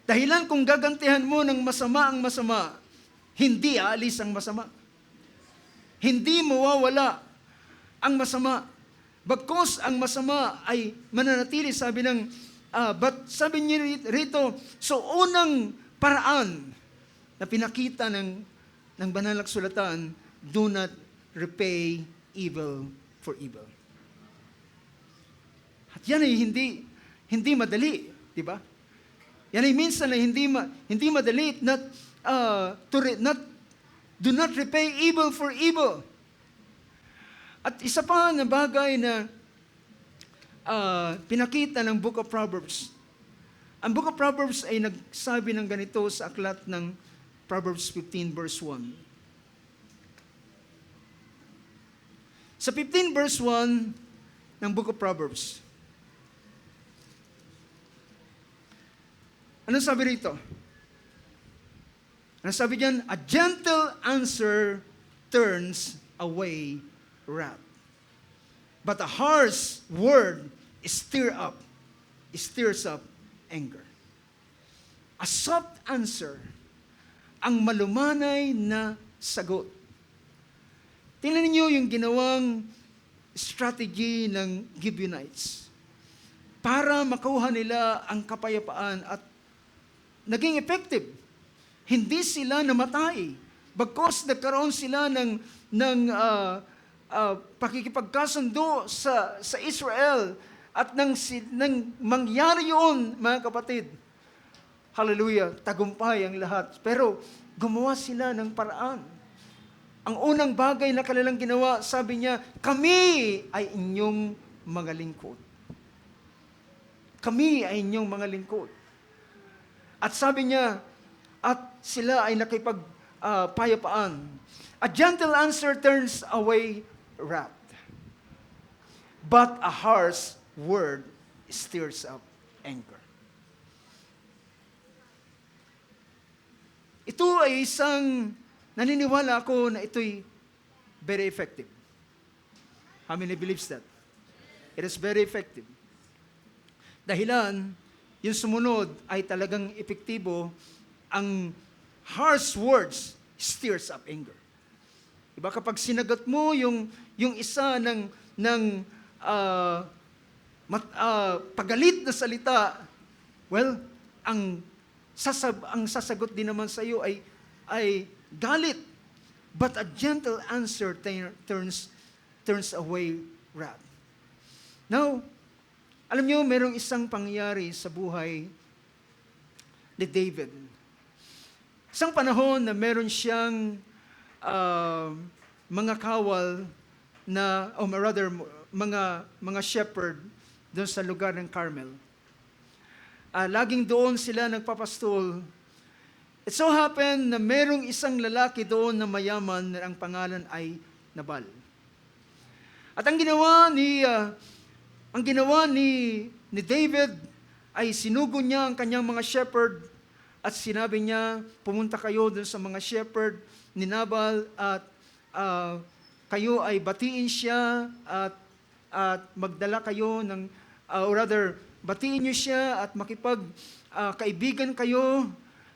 Dahilan kung gagantihan mo ng masama ang masama, hindi aalis ang masama. Hindi mawawala ang masama. Bagkus ang masama ay mananatili, sabi niya rito, so unang paraan na pinakita ng banal na kasulatan, do not repay evil for evil. At yan ay hindi madali, di ba? Yan ay minsan ay hindi madali, do not repay evil for evil. At isa pa na bagay na pinakita ng Book of Proverbs. Ang Book of Proverbs ay nagsabi ng ganito sa aklat ng Proverbs 15 verse 1. Sa 15 verse 1 ng Book of Proverbs, ano sabi rito? Ano sabi diyan? A gentle answer turns away wrath, but a harsh word stirs up anger. A soft answer, ang malumanay na sagot. Tingnan niyo yung ginawang strategy ng Gibeonites para makuha nila ang kapayapaan at naging effective. Hindi sila namatay. Bagkus nagkaroon sila ng pakikipagkasundo sa Israel at nang mangyari yun, mga kapatid, hallelujah, tagumpay ang lahat. Pero gumawa sila ng paraan. Ang unang bagay na kanilang ginawa, sabi niya, kami ay inyong mga lingkod. Kami ay inyong mga lingkod. At sabi niya, at sila ay nakipagpayapaan. A gentle answer turns away wrath, but a harsh word stirs up anger. Ito ay isang, naniniwala ako na ito'y very effective. How many believes that? It is very effective. Dahilan, yung sumunod ay talagang epektibo, ang harsh words stirs up anger. Diba kapag sinagot mo yung isa ng pagalit na salita, well, ang sasagot din naman sa iyo ay galit. But a gentle answer turns away wrath. Now, alam niyo, merong isang pangyayari sa buhay ni David. Isang panahon na meron siyang mga kawal na, or rather, mga shepherd doon sa lugar ng Carmel. Laging doon sila nagpapastol. It so happened na merong isang lalaki doon na mayaman na ang pangalan ay Nabal. At ang ginawa ni David ay sinugo niya ang kanyang mga shepherd at sinabi niya, pumunta kayo doon sa mga shepherd ni Nabal at kayo ay batiin siya at magdala kayo ng, or rather, batiin niyo siya at kaibigan kayo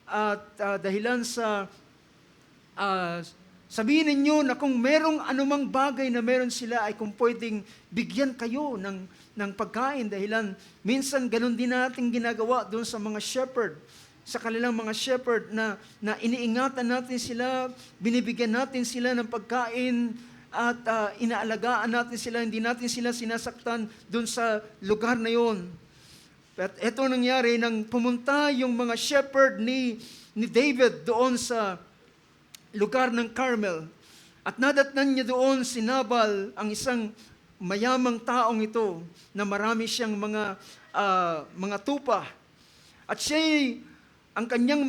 at dahilan sa sabihin ninyo na kung merong anumang bagay na meron sila ay kung pwedeng bigyan kayo ng pagkain dahilan minsan ganun din natin ginagawa doon sa mga shepherd, sa kanilang mga shepherd na iniingatan natin sila, binibigyan natin sila ng pagkain at inaalagaan natin sila, hindi natin sila sinasaktan doon sa lugar na yon. At ito nangyari nang pumunta yung mga shepherd ni David doon sa lugar ng Carmel. At nadatnan niya doon si Nabal, ang isang mayamang taong ito, na marami siyang mga tupa. At ang kanyang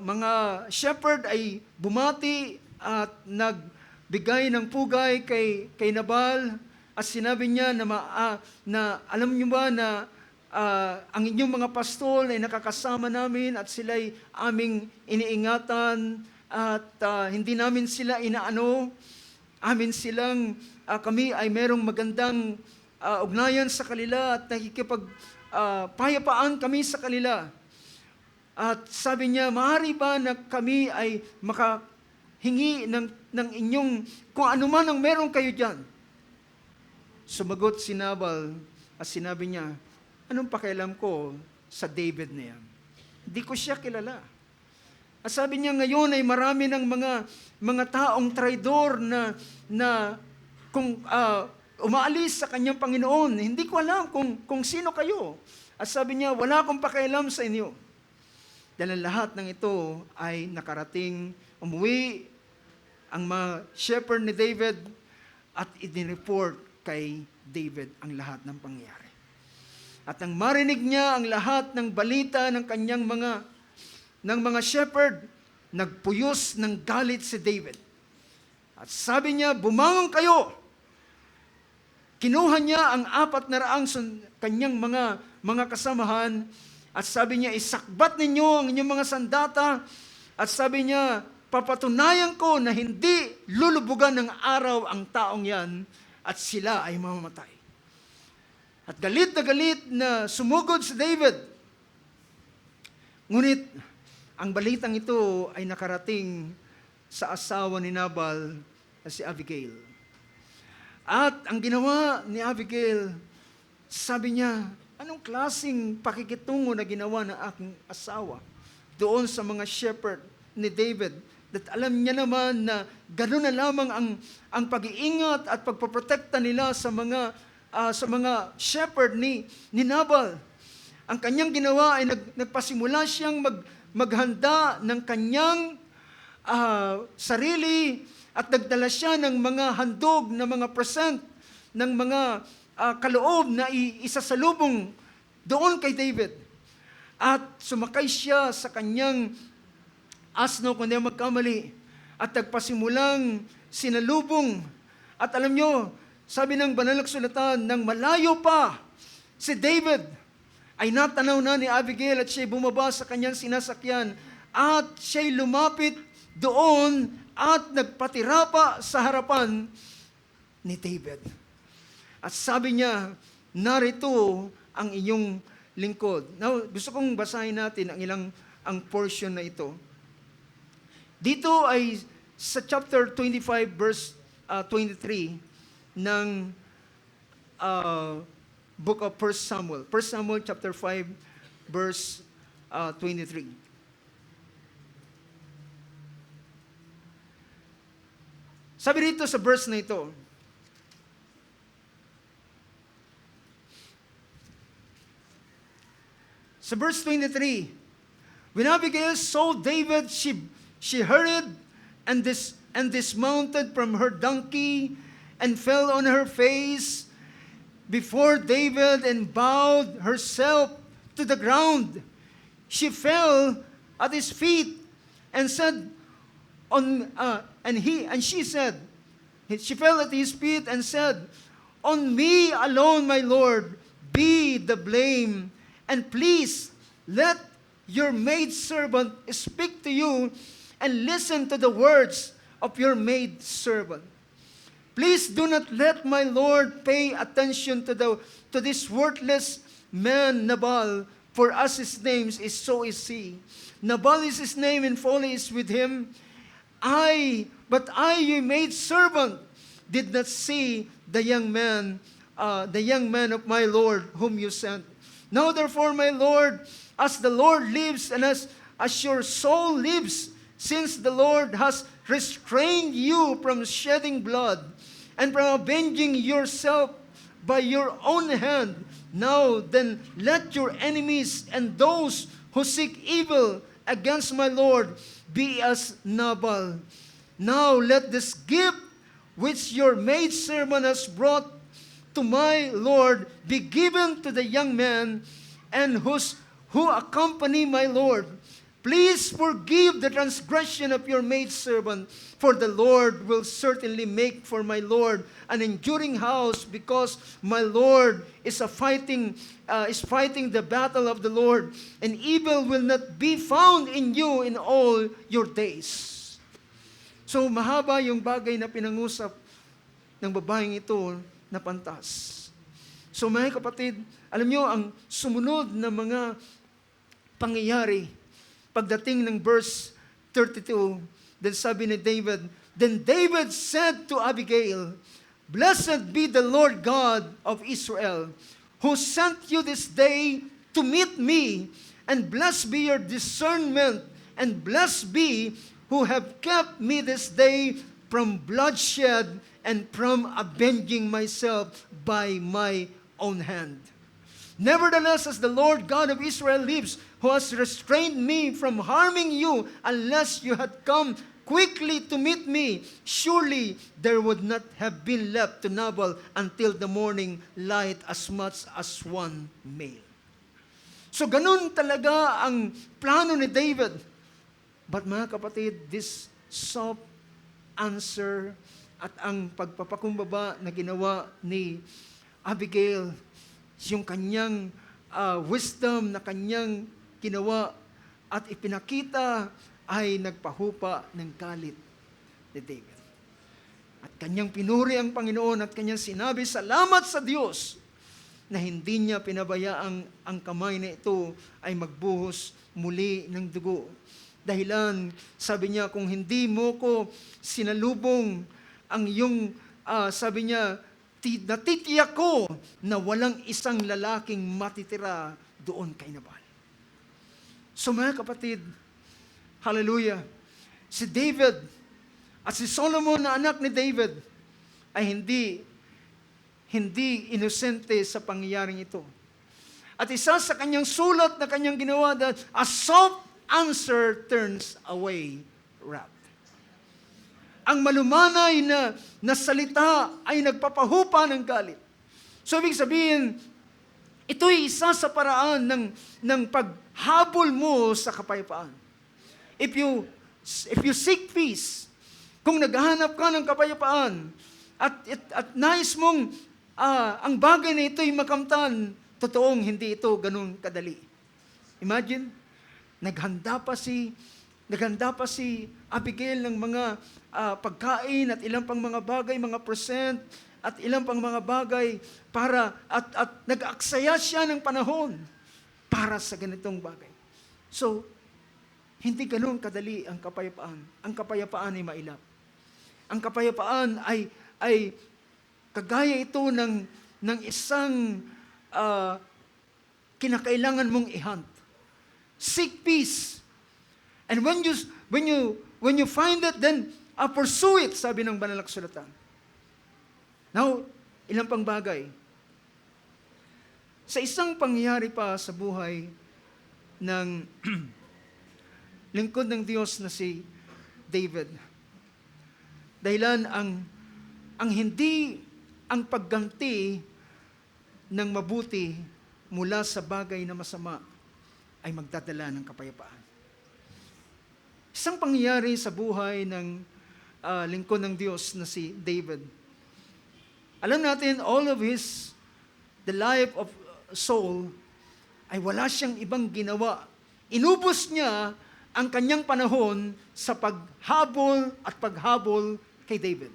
mga shepherd ay bumati at nagbigay ng pugay kay Nabal. At sinabi niya na alam niyo ba na ang inyong mga pastol ay nakakasama namin at sila'y aming iniingatan at hindi namin sila inaano. Kami ay merong magandang ugnayan sa kanila at nakikipagpayapaan kami sa kanila. At sabi niya, maaari ba na kami ay makahingi ng inyong kung ano man ang meron kayo dyan? Sumagot si Nabal at sinabi niya, anong pakialam ko sa David na yan? Hindi ko siya kilala. At sabi niya, ngayon ay marami ng mga taong traidor na kung umaalis sa kanyang Panginoon, hindi ko alam kung sino kayo. At sabi niya, wala akong pakialam sa inyo. Dahil lahat ng ito ay nakarating, umuwi ang mga shepherd ni David at idinreport kay David ang lahat ng pangyayari. At nang marinig niya ang lahat ng balita ng kanyang mga shepherd, nagpuyos ng galit si David. At sabi niya, bumangon kayo! Kinuha niya ang 400 kanyang mga kasamahan at sabi niya, isakbat ninyo ang inyong mga sandata at sabi niya, papatunayan ko na hindi lulubugan ng araw ang taong yan at sila ay mamamatay. At galit na sumugod si David. Ngunit, ang balitang ito ay nakarating sa asawa ni Nabal na si Abigail. At ang ginawa ni Abigail, sabi niya, anong klaseng pakikitungo na ginawa ng aking asawa doon sa mga shepherd ni David that alam niya naman na gano'n na lamang ang pag-iingat at pagpoprotekta nila sa mga shepherd ni Nabal. Ang kanyang ginawa ay nagpasimula siyang maghanda ng kanyang sarili at nagdala siya ng mga handog na mga present, ng mga kaloob na isasalubong doon kay David. At sumakay siya sa kanyang asno, kung di magkamali, at nagpasimulang sinalubong. At alam nyo, sabi ng banal na kasulatan, nang malayo pa si David, ay natanaw na ni Abigail at siya'y bumaba sa kanyang sinasakyan at siya'y lumapit doon at nagpatira pa sa harapan ni David. At sabi niya, narito ang inyong lingkod. Now, gusto kong basahin natin ang portion na ito. Dito ay sa chapter 25 verse 23 ng book of 1 Samuel. 1 Samuel chapter 5 verse 23. Sabi rito sa verse na ito, sa verse 23, when Abigail saw David, she hurried and dismounted from her donkey and fell on her face before David and bowed herself to the ground. She fell at his feet and said, she fell at his feet and said, "On me alone, my Lord, be the blame, and please let your maidservant speak to you, and listen to the words of your maidservant. Please do not let my Lord pay attention to this worthless man Nabal, for as his name is, so is he. Nabal is his name, and folly is with him. But I, your maidservant, did not see the young man of my Lord whom you sent. Now therefore, my Lord, as the Lord lives, and as your soul lives, since the Lord has restrained you from shedding blood, and from avenging yourself by your own hand, now then let your enemies and those who seek evil against my Lord be as Nabal. Now let this gift which your maidservant has brought to my Lord be given to the young man and who accompany my Lord. Please forgive the transgression of your maidservant, for the Lord will certainly make for my Lord an enduring house, because my Lord is fighting the battle of the Lord, and evil will not be found in you in all your days." So mahaba yung bagay na pinangusap ng babaeng ito na pantas. So mga kapatid, alam nyo, ang sumunod na mga pangyayari, pagdating ng verse 32, then sabi ni David, "Then David said to Abigail, Blessed be the Lord God of Israel, who sent you this day to meet me, and blessed be your discernment, and blessed be who have kept me this day from bloodshed and from avenging myself by my own hand. Nevertheless, as the Lord God of Israel lives, who has restrained me from harming you, unless you had come quickly to meet me, surely there would not have been left to Nabal until the morning light as much as one male." So ganun talaga ang plano ni David. But mga kapatid, this soft answer at ang pagpapakumbaba na ginawa ni Abigail, yung kanyang wisdom na kanyang ginawa at ipinakita, ay nagpahupa ng galit ni David. At kanyang pinuri ang Panginoon at kanyang sinabi, "Salamat sa Diyos na hindi niya pinabayaang ang kamay na ito ay magbuhos muli ng dugo. Dahilan, sabi niya, kung hindi mo ko sinalubong ang iyong, sabi niya, natitiyak ko na walang isang lalaking matitira doon kay Nabal." So mga kapatid, hallelujah. si David at si Solomon na anak ni David ay hindi inosente sa pangyayaring ito. At isa sa kanyang sulat na kanyang ginawa, that a soft answer turns away wrath. Ang malumanay na salita ay nagpapahupa ng galit. So, ibig sabihin, ito'y isa sa paraan ng paghabol mo sa kapayapaan. If you seek peace, kung naghahanap ka ng kapayapaan, at nais mong ang bagay na ito'y makamtan, totoong hindi ito ganun kadali. Imagine, naghanda pa si Abigail ng mga pagkain at ilang pang mga bagay, mga present, at ilang pang mga bagay para at nag-aksaya siya ng panahon para sa ganitong bagay. So, hindi ganoon kadali ang kapayapaan. Ang kapayapaan ay mailap. Ang kapayapaan ay kagaya ito ng isang kinakailangan mong i-hunt. Seek peace. And when you find it, then pursue it, sabi ng banal na kasulatan. Now, ilang pang bagay. Sa isang pangyayari pa sa buhay ng lingkod ng Diyos na si David, dahilan ang hindi ang pagganti ng mabuti mula sa bagay na masama ay magdadala ng kapayapaan. Isang pangyayari sa buhay ng lingkod ng Diyos na si David. Alam natin, all of the life of Saul, ay wala siyang ibang ginawa. Inubos niya ang kanyang panahon sa paghabol kay David.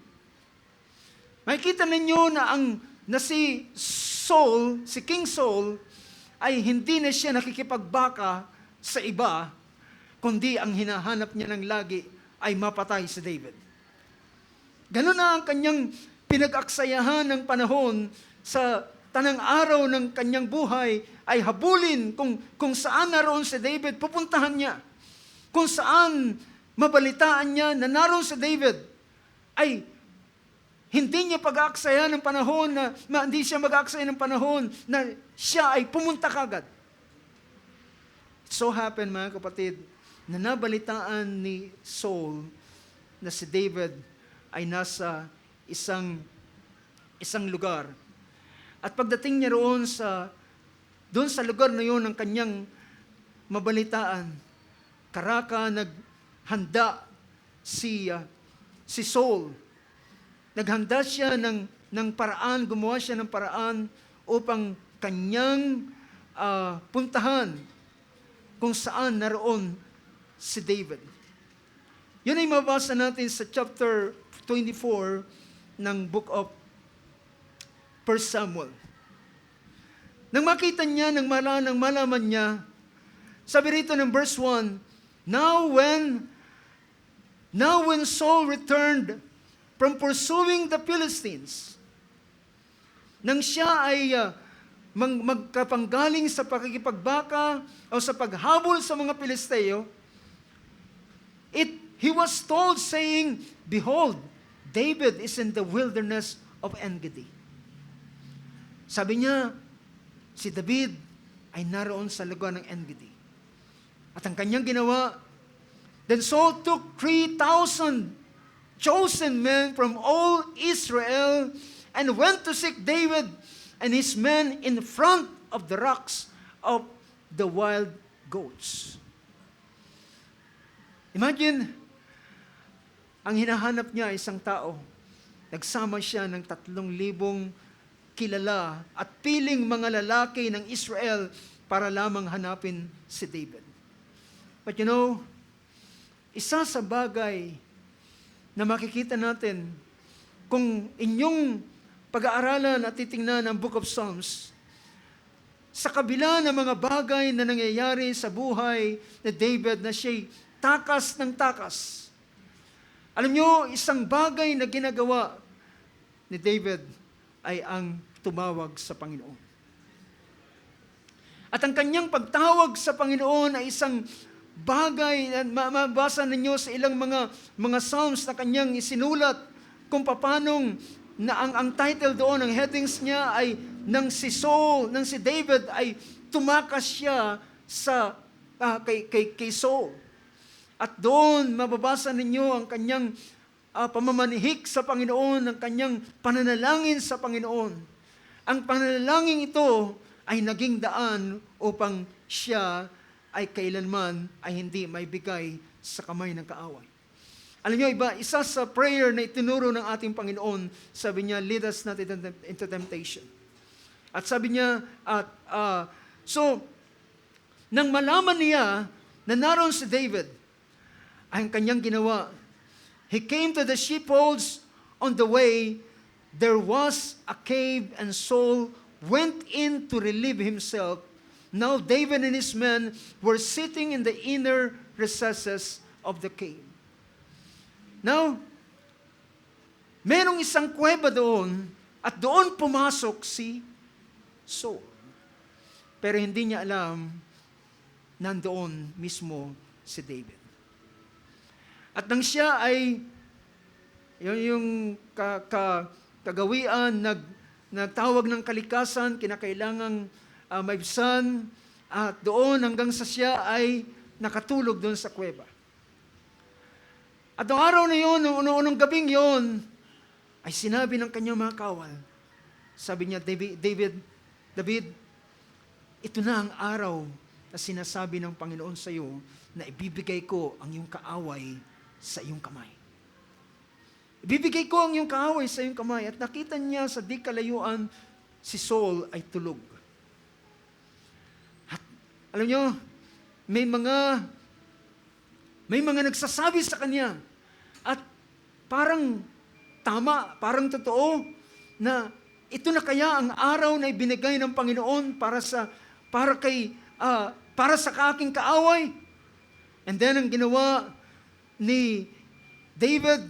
Makikita ninyo na si Saul, si King Saul, ay hindi na siya nakikipagbaka sa iba, kundi ang hinahanap niya ng lagi ay mapatay si David. Ganun na ang kanyang pinag-aksayahan ng panahon sa tanang araw ng kanyang buhay ay habulin kung saan naroon si David, pupuntahan niya. Kung saan mabalitaan niya na naroon si David, ay hindi niya pag-aaksaya ng panahon hindi siya mag-aaksaya ng panahon na siya ay pumunta kagad. It so happened, mga kapatid, na nabalitaan ni Saul na si David ay nasa isang lugar. At pagdating niya doon sa lugar na yun ng kanyang mabalitaan, karaka naghanda si Saul. Naghanda siya ng paraan, gumawa siya ng paraan upang kanyang puntahan kung saan naroon si David. Yun ay mabasa natin sa chapter 24 ng book of 1 Samuel. Nang makita niya, nang malaman niya, sabi rito ng verse 1, Now when Saul returned from pursuing the Philistines, nang siya ay magkapanggaling sa pakikipagbaka o sa paghabol sa mga Pilisteo, he was told saying, Behold, David is in the wilderness of En-gedi. Sabi niya, si David ay naroon sa lugar ng En-gedi. At ang kanyang ginawa, then Saul took 3,000 chosen men from all Israel and went to seek David and his men in front of the rocks of the wild goats. Imagine, ang hinahanap niya isang tao. Nagsama siya ng 3,000 kilala at piling mga lalaki ng Israel para lamang hanapin si David. But isa sa bagay na makikita natin kung inyong pag-aaralan at titingnan ang Book of Psalms, sa kabila ng mga bagay na nangyayari sa buhay ni David na siya'y takas ng takas, alam nyo, isang bagay na ginagawa ni David ay ang tumawag sa Panginoon. At ang kanyang pagtawag sa Panginoon ay isang bagay na mabasa ninyo sa ilang mga psalms na kanyang isinulat kung paanong na ang title doon, ang headings niya ay nang si David ay tumakas siya sa kay Saul. At doon mababasa ninyo ang kanyang pamamanhik sa Panginoon, ang kanyang pananalangin sa Panginoon. Ang pananalangin ito ay naging daan upang siya ay kailanman ay hindi may bigay sa kamay ng kaaway. Alam niyo, isa sa prayer na itinuro ng ating Panginoon, sabi niya, lead us not into temptation. At sabi niya, so, nang malaman niya na naroon si David, ang kanyang ginawa, he came to the sheepfolds. On the way, there was a cave, and Saul went in to relieve himself. Now David and his men were sitting in the inner recesses of the cave. Now, merong isang kuweba doon, at doon pumasok si Saul. Pero hindi niya alam, nandoon mismo si David. At nang siya ay, yung kagawian, nagtawag ng kalikasan, kinakailangang maibsan, at doon hanggang sa siya ay nakatulog doon sa kuweba. At noong araw na yun, noong gabing yun, ay sinabi ng kanyang mga kawal, sabi niya, David, ito na ang araw na sinasabi ng Panginoon sa iyo na ibibigay ko ang iyong kaaway sa iyong kamay. Ibibigay ko ang iyong kaaway sa iyong kamay. At nakita niya sa di kalayuan, si Saul ay tulog. At alam niyo, may mga nagsasabi sa kanya, at parang tama, parang totoo, na ito na kaya ang araw na ibinigay ng Panginoon para sa aking kaaway. And then ang ginawa ni David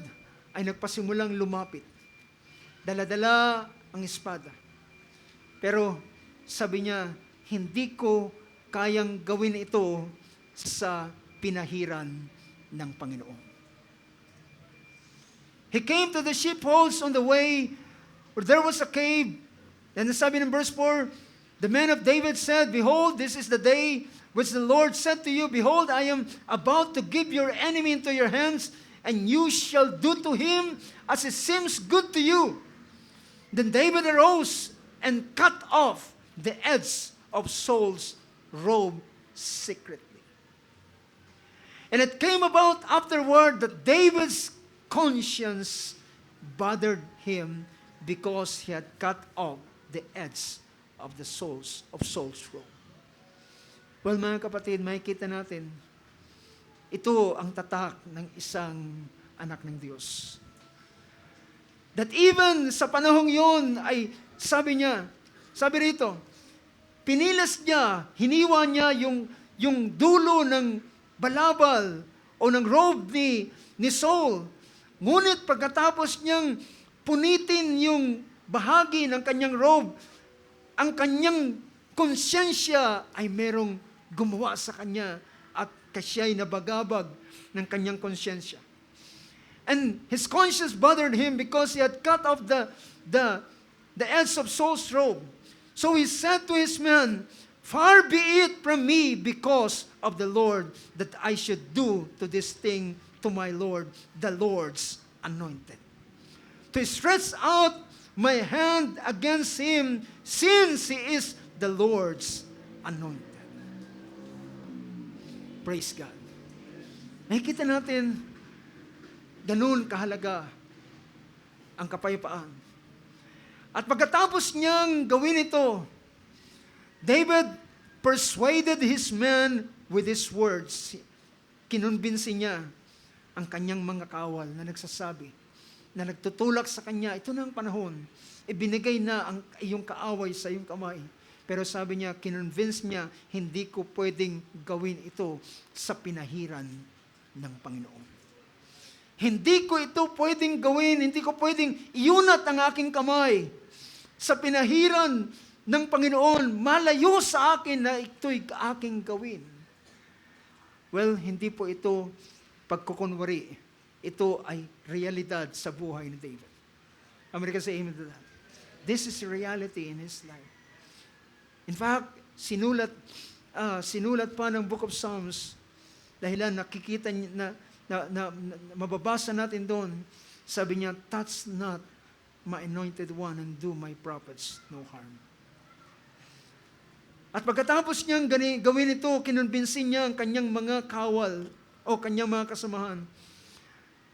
ay nagpasimulang lumapit. Dala-dala ang espada. Pero sabi niya, hindi ko kayang gawin ito sa pinahiran ng Panginoon. He came to the sheepfolds on the way where there was a cave. And sabi in verse 4, the men of David said, behold, this is the day which the Lord said to you, behold, I am about to give your enemy into your hands, and you shall do to him as it seems good to you. Then David arose and cut off the edge of Saul's robe secretly. And it came about afterward that David's conscience bothered him because he had cut off the edge of Saul's robe. Well, mga kapatid, makikita natin, ito ang tatak ng isang anak ng Diyos. That even sa panahong yun, ay sabi rito, pinilas niya, hiniwa niya yung dulo ng balabal o ng robe ni Saul. Ngunit pagkatapos niyang punitin yung bahagi ng kanyang robe, ang kanyang konsyensya ay merong gumawa sa kanya at siya'y nabagabag ng kanyang konsyensya. And his conscience bothered him because he had cut off the edge of Saul's robe. So he said to his men, far be it from me because of the Lord that I should do to this thing to my Lord, the Lord's anointed. To stretch out my hand against him since he is the Lord's anointed. Praise God. Nakikita natin, ganun kahalaga ang kapayapaan. At pagkatapos niyang gawin ito, David persuaded his men with his words. Kinonbinsi niya ang kanyang mga kawal na nagsasabi, na nagtutulak sa kanya, ito na ang panahon, ibinigay na ang iyong kaaway sa iyong kamay. Pero sabi niya, kinonvince niya, hindi ko pwedeng gawin ito sa pinahiran ng Panginoon. Hindi ko ito pwedeng gawin, hindi ko pwedeng iunat ang aking kamay sa pinahiran ng Panginoon, malayo sa akin na ito'y aking gawin. Well, hindi po ito pagkukunwari. Ito ay realidad sa buhay ni David. America say amen to that. This is reality in his life. In fact, sinulat pa ng Book of Psalms dahilan nakikita niya na mababasa natin doon. Sabi niya, touch not my anointed one and do my prophets no harm. At pagkatapos niyang gawin ito, kinonbinsin niya ang kanyang mga kawal o kanyang mga kasamahan.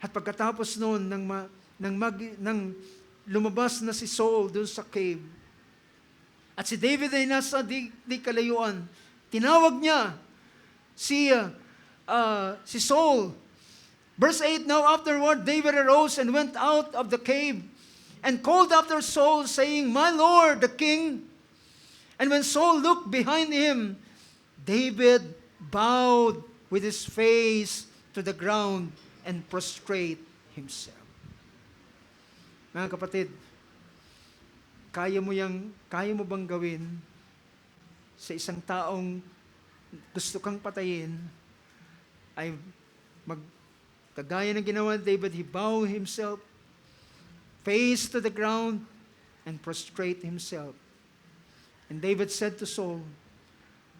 At pagkatapos noon, nang lumabas na si Saul doon sa cave, at si David ay nasa di kalayuan, tinawag niya si Saul. Verse 8, now afterward, David arose and went out of the cave and called after Saul, saying, my Lord, the king. And when Saul looked behind him, David bowed with his face to the ground and prostrate himself. Mga kapatid, kaya mo bang gawin sa isang taong gusto kang patayin ay kagaya ng ginawa ni David, he bowed himself, face to the ground, and prostrate himself. And David said to Saul,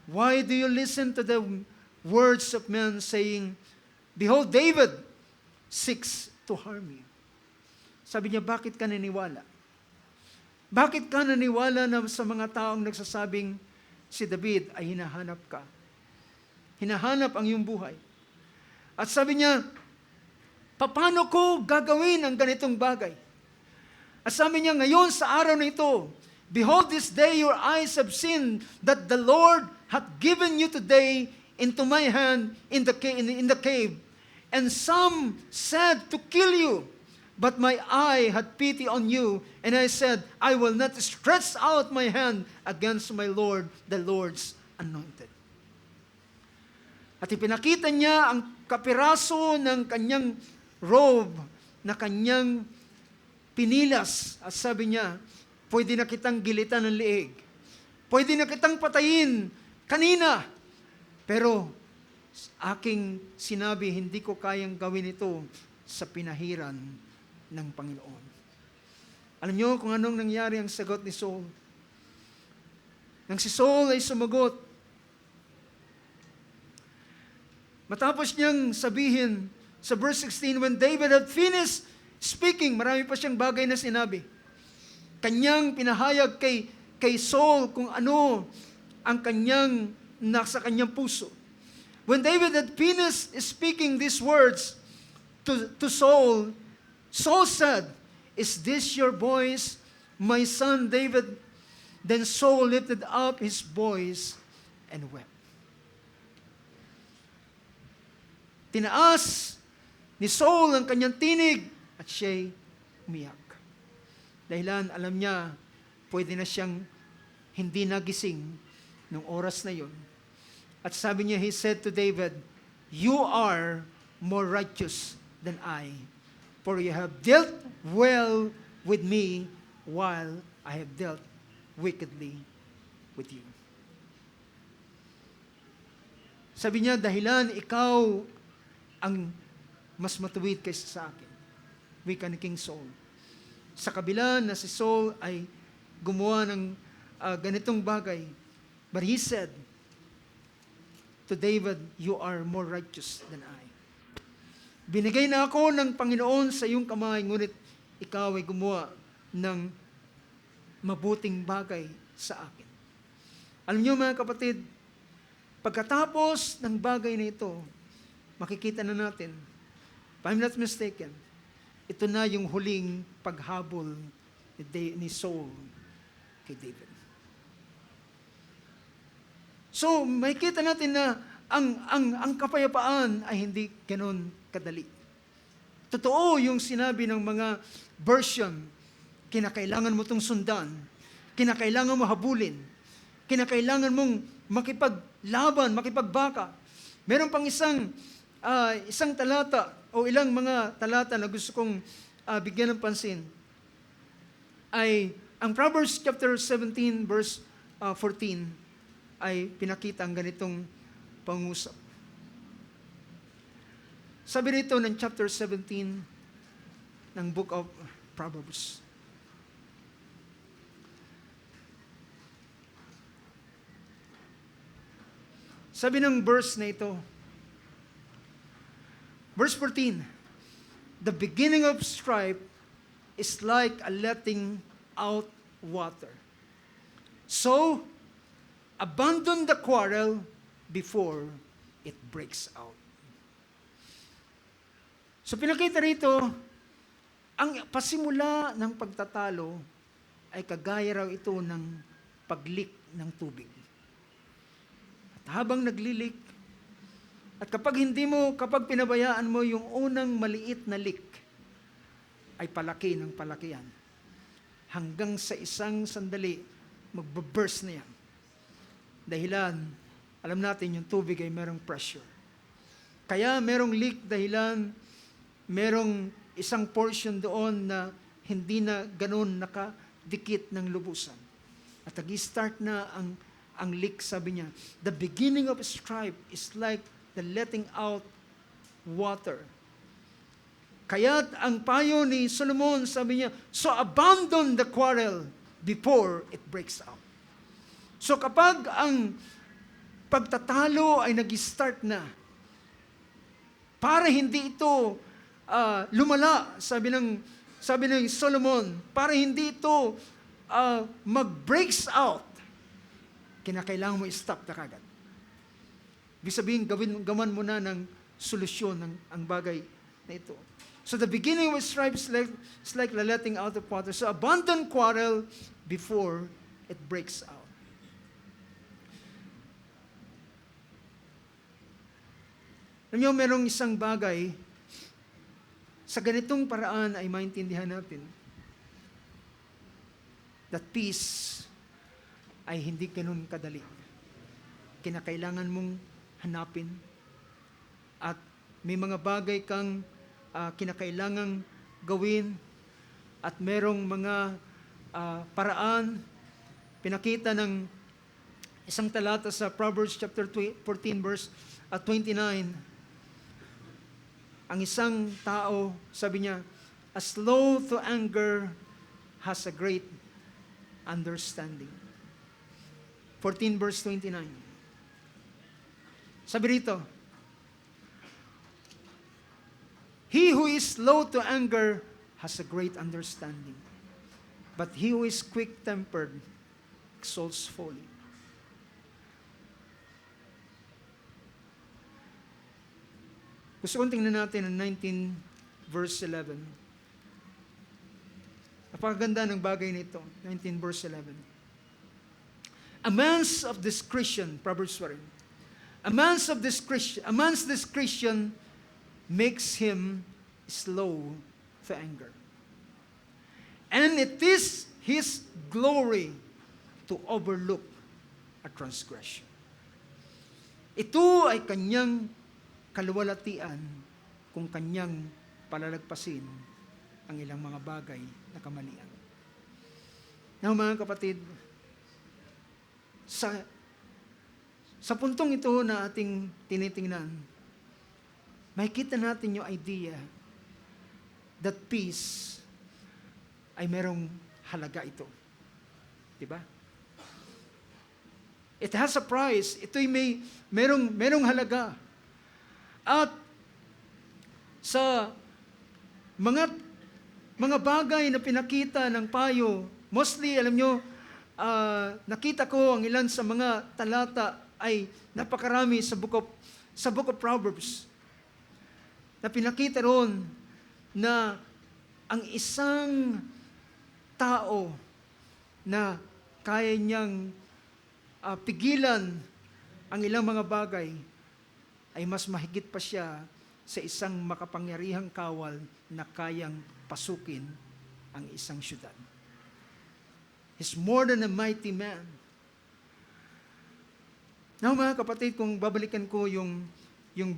why do you listen to the words of men saying, behold, David seeks to harm you? Sabi niya, bakit ka naniwala? Bakit ka naniwala na sa mga taong nagsasabing si David ay hinahanap ka? Hinahanap ang iyong buhay. At sabi niya, paano ko gagawin ang ganitong bagay? At sabi niya, ngayon sa araw na ito, behold, this day your eyes have seen that the Lord hath given you today into my hand in the cave. And some said to kill you, but my eye had pity on you, and I said, I will not stretch out my hand against my Lord, the Lord's anointed. At ipinakita niya ang kapiraso ng kanyang robe na kanyang pinilas. At sabi niya, pwede na kitang gilitan ng liig. Pwede na kitang patayin kanina. Pero aking sinabi, hindi ko kayang gawin ito sa pinahiran ng Panginoon. Alam niyo kung anong nangyari ang sagot ni Saul? Nang si Saul ay sumagot, matapos niyang sabihin sa verse 16, when David had finished speaking, marami pa siyang bagay na sinabi. Kanyang pinahayag kay Saul kung ano ang nasa kanyang puso. When David had finished speaking these words to Saul, Saul said, is this your voice, my son David? Then Saul lifted up his voice and wept. Tinaas ni Saul ang kanyang tinig at siya'y umiyak. Dahilan alam niya, pwede na siyang hindi nagising nung oras na yun. At sabi niya, he said to David, you are more righteous than I, for you have dealt well with me while I have dealt wickedly with you. Sabi niya, dahilan ikaw ang mas matuwid kaysa sa akin. Wika ni King Saul. Sa kabila na si Saul ay gumawa ng ganitong bagay, but he said to David, you are more righteous than I. Binigay na ako ng Panginoon sa iyong kamay, ngunit ikaw ay gumawa ng mabuting bagay sa akin. Alam niyo mga kapatid, pagkatapos ng bagay na ito, makikita na natin, if I'm not mistaken, ito na yung huling paghabol ni Saul kay David. So, makikita natin na ang kapayapaan ay hindi ganoon kadali. Totoo yung sinabi ng mga version, kinakailangan mo itong sundan, kinakailangan mo habulin, kinakailangan mong makipaglaban, makipagbaka. Meron pang isang talata o ilang mga talata na gusto kong bigyan ng pansin ay ang Proverbs chapter 17 verse 14 ay pinakita ang ganitong pangusap. Sabi rito ng chapter 17 ng book of Proverbs. Sabi ng verse na ito, verse 14, the beginning of strife is like a letting out water. So, abandon the quarrel before it breaks out. So pinakita rito, ang pasimula ng pagtatalo ay kagaya raw ito ng pag-leak ng tubig. At habang nagli-leak, at kapag pinabayaan mo yung unang maliit na leak, ay palaki ng palaki yan. Hanggang sa isang sandali, magbaburst na yan. Dahilan, alam natin yung tubig ay merong pressure. Kaya merong leak dahilan, merong isang portion doon na hindi na ganun nakadikit ng lubusan. At nag-start na ang leak, sabi niya. The beginning of strife is like the letting out water. Kaya't ang payo ni Solomon, sabi niya, so abandon the quarrel before it breaks out. So kapag ang pagtatalo ay nag-start na, para hindi ito lumala, sabi ng Solomon, para hindi ito mag-breaks out, kinakailangan mo i-stop na kagad. Ibig sabihin, gawan mo na ng solusyon ang bagay na ito. So the beginning of strife is like the letting out of water. So abandon quarrel before it breaks out. Alam niyo, merong isang bagay sa ganitong paraan ay maintindihan natin that peace ay hindi ganun kadali. Kinakailangan mong hanapin at may mga bagay kang kinakailangang gawin at merong mga paraan. Pinakita ng isang talata sa Proverbs chapter 14 verse 29. Ang isang tao, sabi niya, a slow to anger has a great understanding. 14 verse 29. Sabi rito, he who is slow to anger has a great understanding, but he who is quick-tempered exalts folly. Gusto kong tingnan natin ang 19 verse 11. Napakaganda ng bagay nito. 19 verse 11. A man's of discretion, Proverbs pa rin. A man's discretion makes him slow to anger. And it is his glory to overlook a transgression. Ito ay kanyang kaluwalhatian kung kanyang palalagpasin ang ilang mga bagay na kamalian. Now mga kapatid, sa puntong ito na ating tinitingnan, makikita natin yung idea that peace ay merong halaga ito. Diba? It has a price. Ito'y merong halaga. At sa mga bagay na pinakita ng payo, mostly, alam nyo, nakita ko ang ilan sa mga talata ay napakarami sa book of Proverbs. Na pinakita roon na ang isang tao na kaya niyang pigilan ang ilang mga bagay ay mas mahigit pa siya sa isang makapangyarihang kawal na kayang pasukin ang isang syudad. He's more than a mighty man. Now mga kapatid, kung babalikan ko yung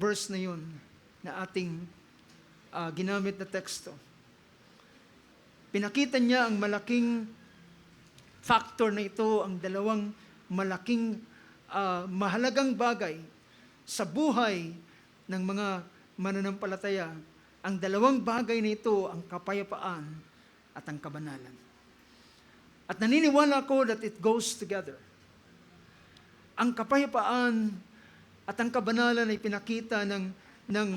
verse na yun na ating ginamit na teksto, pinakita niya ang malaking factor na ito, ang dalawang malaking mahalagang bagay sa buhay ng mga mananampalataya, ang dalawang bagay na ito, ang kapayapaan at ang kabanalan. At naniniwala ko that it goes together. Ang kapayapaan at ang kabanalan ay pinakita ng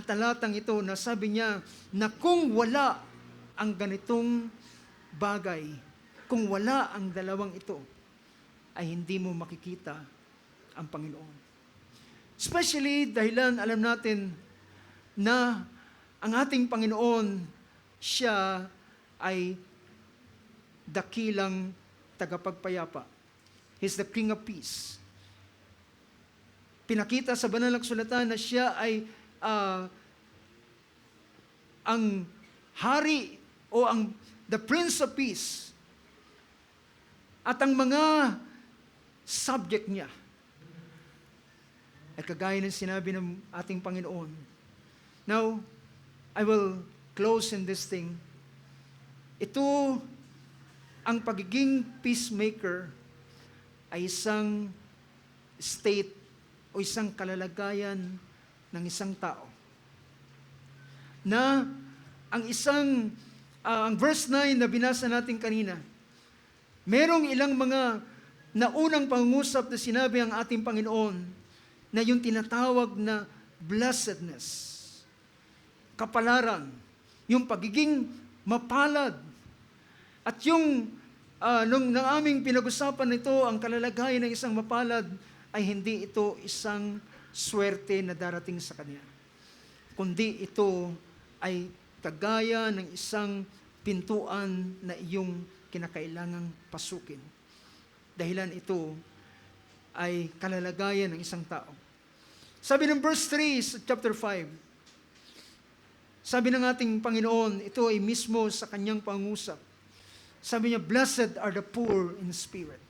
talatang ito na sabi niya na kung wala ang ganitong bagay, kung wala ang dalawang ito, ay hindi mo makikita ang Panginoon. Especially dahilan alam natin na ang ating Panginoon, siya ay dakilang tagapagpayapa. He's the King of Peace. Pinakita sa banal na kasulatan na siya ay ang hari o the Prince of Peace. At ang mga subject niya ay kagaya ng sinabi ng ating Panginoon. Now, I will close in this thing. Ito, ang pagiging peacemaker ay isang state o isang kalalagayan ng isang tao. Na ang verse 9 na binasa natin kanina, merong ilang mga naunang pangungusap na sinabi ang ating Panginoon na yung tinatawag na blessedness, kapalaran, yung pagiging mapalad. At yung nung aming pinag-usapan nito, ang kalalagayan ng isang mapalad ay hindi ito isang swerte na darating sa kanya, kundi ito ay kagaya ng isang pintuan na iyong kinakailangang pasukin. Dahilan ito ay kalalagayan ng isang tao. Sabi ng verse 3 sa chapter 5, sabi ng ating Panginoon, ito ay mismo sa kanyang pangusap. Sabi niya, "Blessed are the poor in spirit,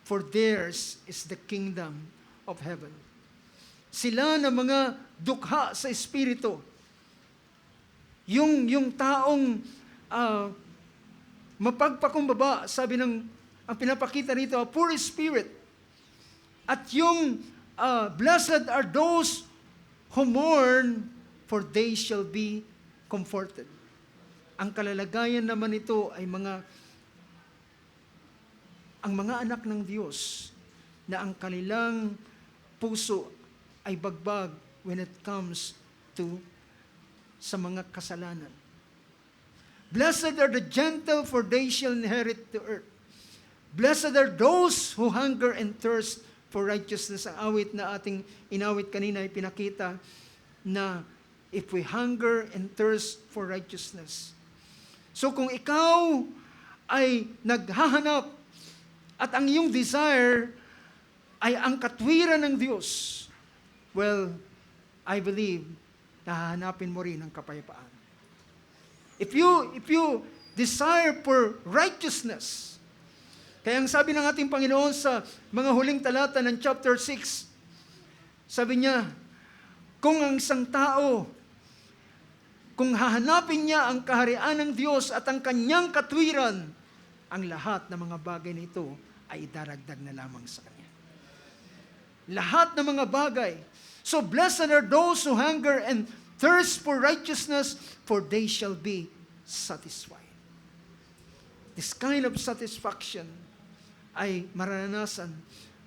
for theirs is the kingdom of heaven." Sila na mga dukha sa espiritu. Yung taong mapagpakumbaba, sabi ang pinapakita rito, a poor spirit. At yung blessed are those who mourn, for they shall be comforted. Ang kalalagayan naman ito ay ang mga anak ng Diyos na ang kanilang puso ay bagbag when it comes to sa mga kasalanan. Blessed are the gentle, for they shall inherit the earth. Blessed are those who hunger and thirst for righteousness. Ang awit na ating inawit kanina ay pinakita na if we hunger and thirst for righteousness. So kung ikaw ay naghahanap at ang iyong desire ay ang katwiran ng Diyos, well, I believe nahahanapin mo rin ang kapayapaan. If you desire for righteousness, kaya ang sabi ng ating Panginoon sa mga huling talata ng chapter 6, sabi niya, kung ang isang tao, kung hahanapin niya ang kaharian ng Diyos at ang kanyang katwiran, ang lahat ng mga bagay na ito ay idaragdag na lamang sa kanya. Lahat ng mga bagay. So blessed are those who hunger and thirst for righteousness, for they shall be satisfied. This kind of satisfaction ay maranasan.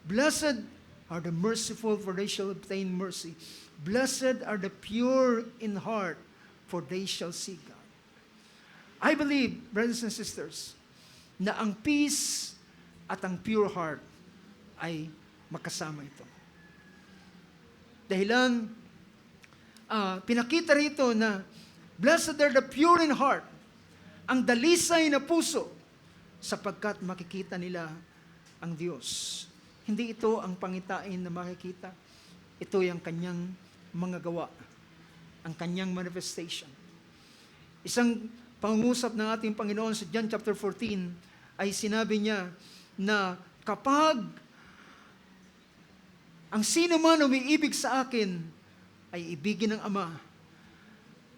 Blessed are the merciful, for they shall obtain mercy. Blessed are the pure in heart, for they shall see God. I believe, brothers and sisters, na ang peace at ang pure heart ay makasama ito. Dahilan, pinakita rito na blessed are the pure in heart, ang dalisay na puso, sapagkat makikita nila ang Diyos. Hindi ito ang pangitain na makikita. Ito yung kanyang mga gawa, ang kanyang manifestation. Isang pangungusap ng ating Panginoon sa John chapter 14 ay sinabi niya na kapag ang sino man umiibig sa akin ay ibigin ng Ama,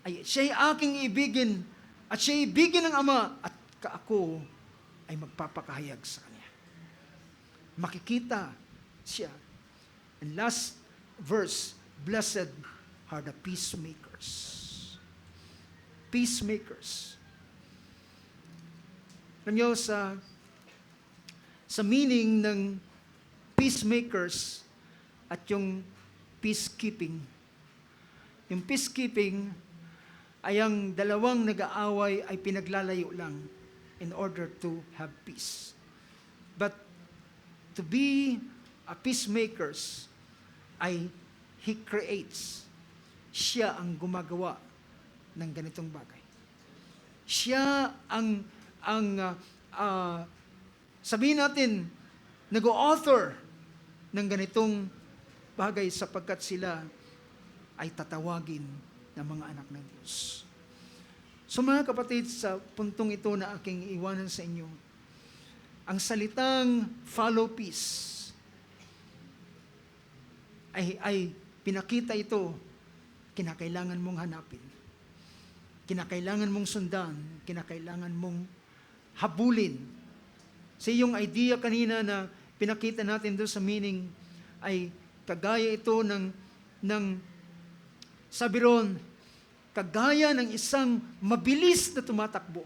ay siya'y aking ibigin at siya'y ibigin ng Ama at ako ay magpapakahayag sa Kanya. Makikita siya. And last verse, blessed are the peacemakers. Peacemakers. Alam nyo, sa meaning ng peacemakers at yung peacekeeping. Yung peacekeeping ay ang dalawang nag-aaway ay pinaglalayo lang in order to have peace. But to be a peacemakers ay He creates. Siya ang gumagawa ng ganitong bagay. Siya ang sabihin natin, nag-author ng ganitong bagay sapagkat sila ay tatawagin ng mga anak ng Diyos. So mga kapatid, sa puntong ito na aking iwanan sa inyo, ang salitang follow peace ay pinakita ito, kinakailangan mong hanapin. Kinakailangan mong sundan, kinakailangan mong habulin. Sa iyong idea kanina na pinakita natin doon sa meaning ay kagaya ito ng sabi ron, kagaya ng isang mabilis na tumatakbo.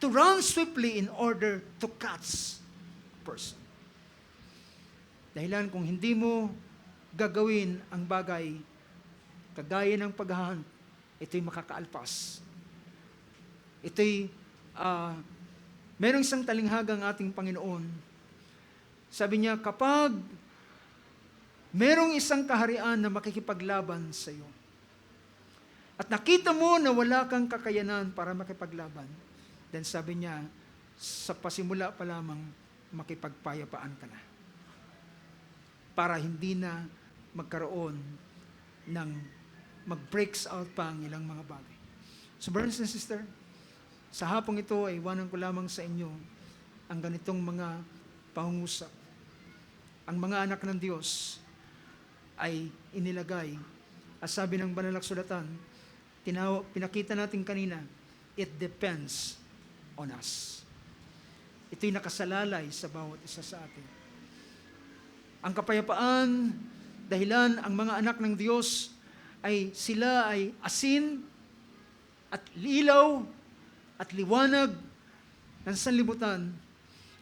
To run swiftly in order to catch a person. Dahilan kung hindi mo gagawin ang bagay, kagaya ng paghahunt, ito'y makakaalpas. Ito'y, merong isang talinghagang ating Panginoon. Sabi niya, kapag merong isang kaharian na makikipaglaban sa iyo, at nakita mo na wala kang kakayanan para makipaglaban, then sabi niya, sa pasimula pa lamang, makipagpayapaan ka na. Para hindi na magkaroon ng mag-breaks out pa ang ilang mga bagay. So brothers and sisters, sa hapong ito ay iwanan ko lamang sa inyo ang ganitong mga pangungusap. Ang mga anak ng Diyos ay inilagay, at sabi ng banal na kasulatan, pinakita natin kanina, it depends on us. Ito'y nakasalalay sa bawat isa sa atin. Ang kapayapaan, dahilan ang mga anak ng Diyos ay sila ay asin at ilaw at liwanag ng sanlibutan.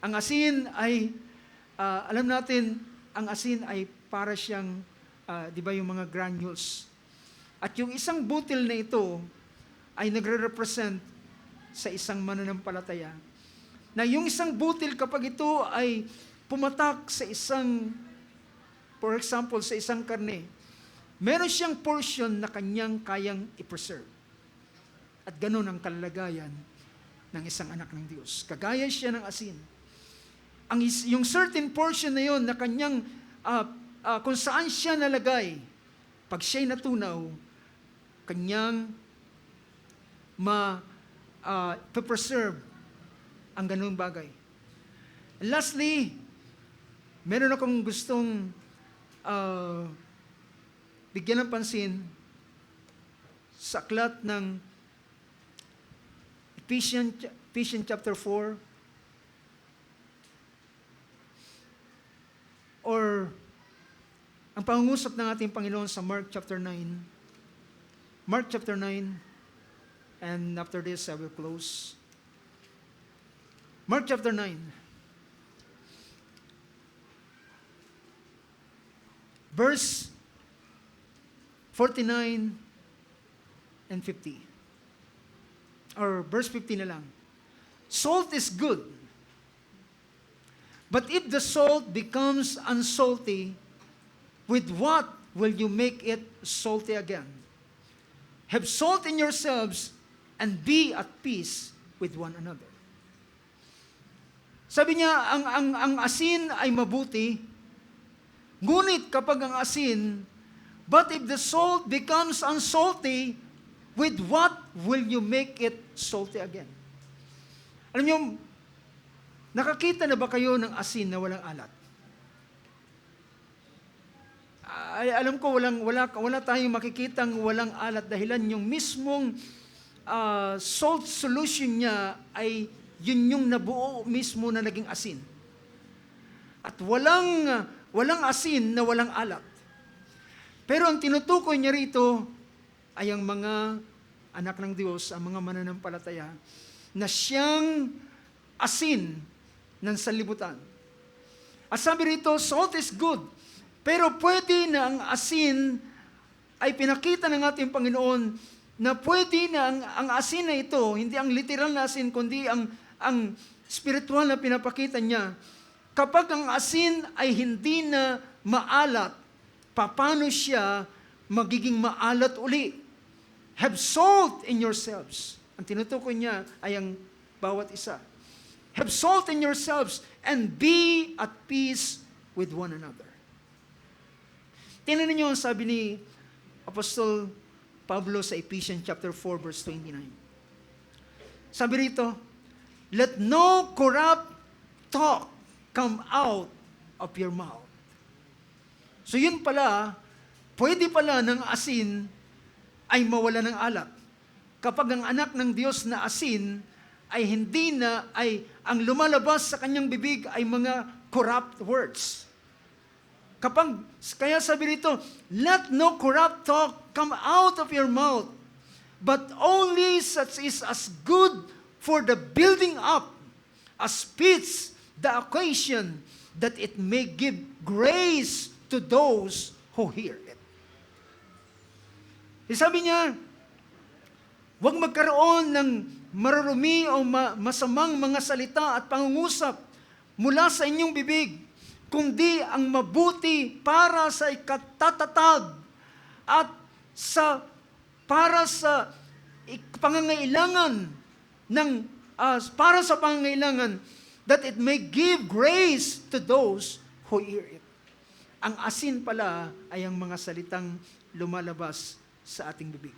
Ang asin ay, alam natin, ang asin ay para siyang, di ba yung mga granules. At yung isang butil na ito ay nagre-represent sa isang mananampalataya. Na yung isang butil kapag ito ay pumatak sa isang, for example, sa isang karne, meron siyang portion na kanyang kayang i-preserve. At ganun ang kalagayan ng isang anak ng Diyos. Kagaya siya ng asin. Yung certain portion na yon na kanyang, kung saan siya nalagay, pag siya'y natunaw, kanyang ma-preserve ang ganung bagay. And lastly, meron akong gustong bigyan ng pansin sa aklat ng Ephesians chapter 4, or ang pangungusap ng ating Panginoon sa Mark chapter 9. Mark chapter 9, and after this I will close. Mark chapter 9. Verse 49 and 50. Or verse 50 na lang. Salt is good. But if the salt becomes unsalty, with what will you make it salty again? Have salt in yourselves and be at peace with one another. Sabi niya, ang asin ay mabuti, ngunit kapag ang asin, but if the salt becomes unsalty, with what will you make it salty again? Alam niyo, nakakita na ba kayo ng asin na walang alat? Alam ko wala tayong makikitang walang alat dahilan yung mismong salt solution niya ay yun yung nabuo mismo na naging asin. At walang asin na walang alat. Pero ang tinutukoy niya rito ay ang mga anak ng Diyos, ang mga mananampalataya, na siyang asin ng sanlibutan. At sabi rito, salt is good. Pero pwede na ang asin ay pinakita ng ating Panginoon na pwede na ang asin na ito, hindi ang literal na asin, kundi ang spiritual na pinapakita niya. Kapag ang asin ay hindi na maalat, paano siya magiging maalat uli? Have salt in yourselves. Ang tinutukoy niya ay ang bawat isa. Have salt in yourselves and be at peace with one another. Tingnan niyo ang sabi ni Apostol Pablo sa Ephesians chapter 4 verse 29. Sabi rito, let no corrupt talk come out of your mouth. So yun pala, pwede pala ng asin ay mawala ng alat. Kapag ang anak ng Diyos na asin ay hindi na, ay ang lumalabas sa kanyang bibig ay mga corrupt words. Kaya sabi rito, let no corrupt talk come out of your mouth, but only such is as good for the building up, as fits the occasion, that it may give grace to those who hear it. Sabi niya, huwag magkaroon ng marurumi o masamang mga salita at pangungusap mula sa inyong bibig, kundi ang mabuti para sa ikatatatag at para sa pangangailangan para sa pangangailangan, that it may give grace to those who hear it. Ang asin pala ay ang mga salitang lumalabas sa ating bibig.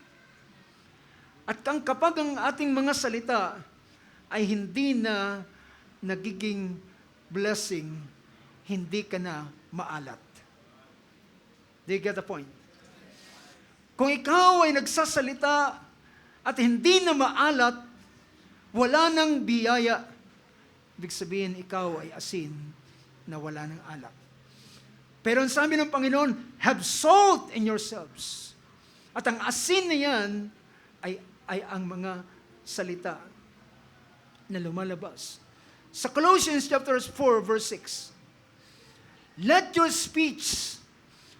At kapag ang ating mga salita ay hindi na nagiging blessing, hindi ka na maalat. Do you get the point? Kung ikaw ay nagsasalita at hindi na maalat, wala nang biyaya. Ibig sabihin, ikaw ay asin na wala nang alak. Pero ang sabi ng Panginoon, have salt in yourselves. At ang asin na yan ay ang mga salita na lumalabas. Sa Colossians chapter 4 verse 6, let your speech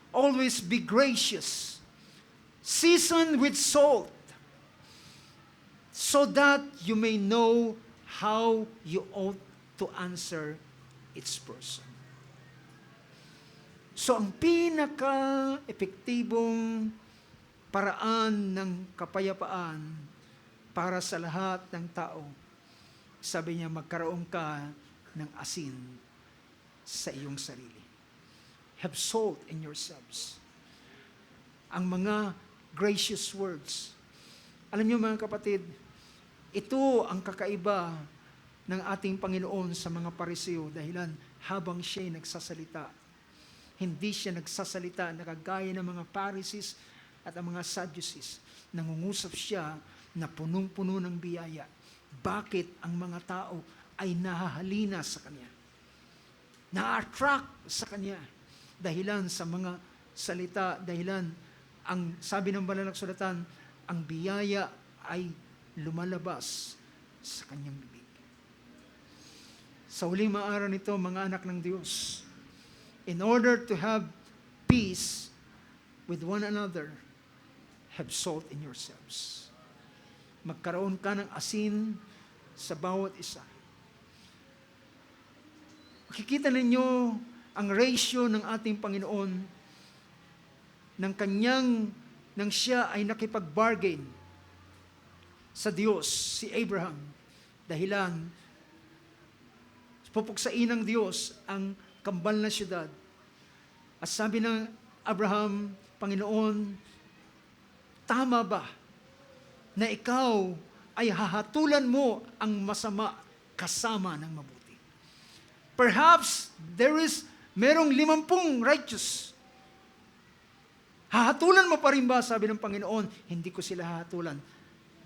always be gracious, seasoned with salt, so that you may know how you ought to answer its person. So ang pinaka-epektibong paraan ng kapayapaan para sa lahat ng tao, sabi niya, magkaroon ka ng asin sa iyong sarili. Have salt in yourselves. Ang mga gracious words. Alam niyo mga kapatid, ito ang kakaiba ng ating Panginoon sa mga Pariseo dahilan habang siya'y nagsasalita. Hindi siya nagsasalita na kagaya ng mga Pharisees at ang mga Sadducees. Nangungusap siya na punong-puno ng biyaya. Bakit ang mga tao ay nahahalina sa Kanya? Na-attract sa Kanya. Dahilan sa mga salita, dahilan ang sabi ng banal na kasulatan, ang biyaya ay lumalabas sa Kanyang bibig. Sa huling mga araw nito, mga anak ng Diyos, in order to have peace with one another, have salt in yourselves. Magkaroon ka ng asin sa bawat isa. Makikita ninyo ang ratio ng ating Panginoon nang siya ay nakipag-bargain sa Diyos, si Abraham, dahilan pupuksain ng Diyos ang kambal na syudad. At sabi ng Abraham, Panginoon, tama ba na ikaw ay hahatulan mo ang masama kasama ng mabuti? Perhaps merong 50 righteous. Hahatulan mo pa rin ba? Sabi ng Panginoon, hindi ko sila hahatulan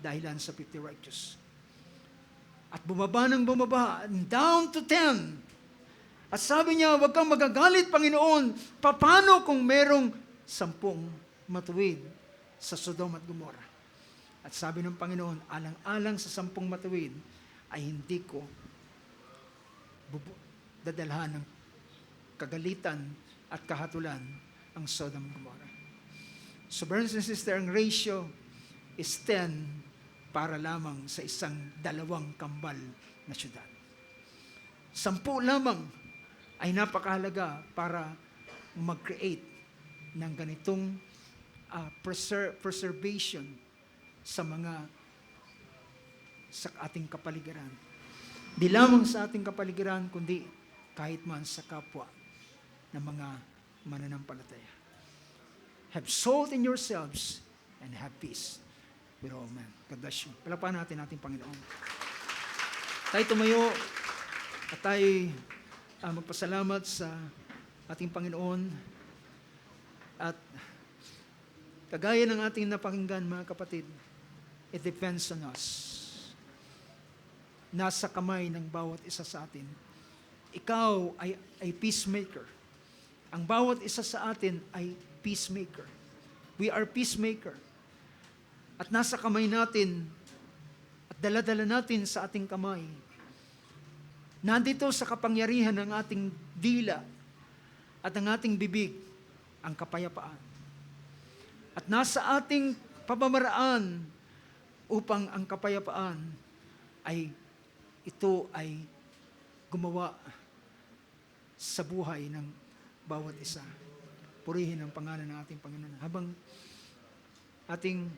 dahilan sa 50 righteous. At bumaba ng bumaba, down to 10. At sabi niya, huwag kang magagalit, Panginoon. Paano kung merong 10 matuwid sa Sodom at Gomorrah. At sabi ng Panginoon, alang-alang sa 10 matuwid, ay hindi ko dadalhan ng kagalitan at kahatulan ang Sodom at Gomorrah. So brothers and sisters, ang ratio is 10 para lamang sa isang 2 kambal na syudad. 10 lamang ay napakahalaga para mag-create ng ganitong preservation sa ating kapaligiran. Di lamang sa ating kapaligiran, kundi kahit man sa kapwa ng mga mananampalataya. Have salt in yourselves and have peace with all men. God bless you. Palapakan natin ating Panginoon. Tayo tumayo at tayo magpasalamat sa ating Panginoon. At kagaya ng ating napakinggan, mga kapatid, it depends on us. Nasa kamay ng bawat isa sa atin. Ikaw ay peacemaker. Ang bawat isa sa atin ay peacemaker. We are peacemaker. At nasa kamay natin at dala-dala natin sa ating kamay. Nandito sa kapangyarihan ng ating dila at ng ating bibig ang kapayapaan. At nasa ating pamamaraan upang ang kapayapaan ito ay gumawa sa buhay ng bawat isa. Purihin ang pangalan ng ating Panginoon. Habang ating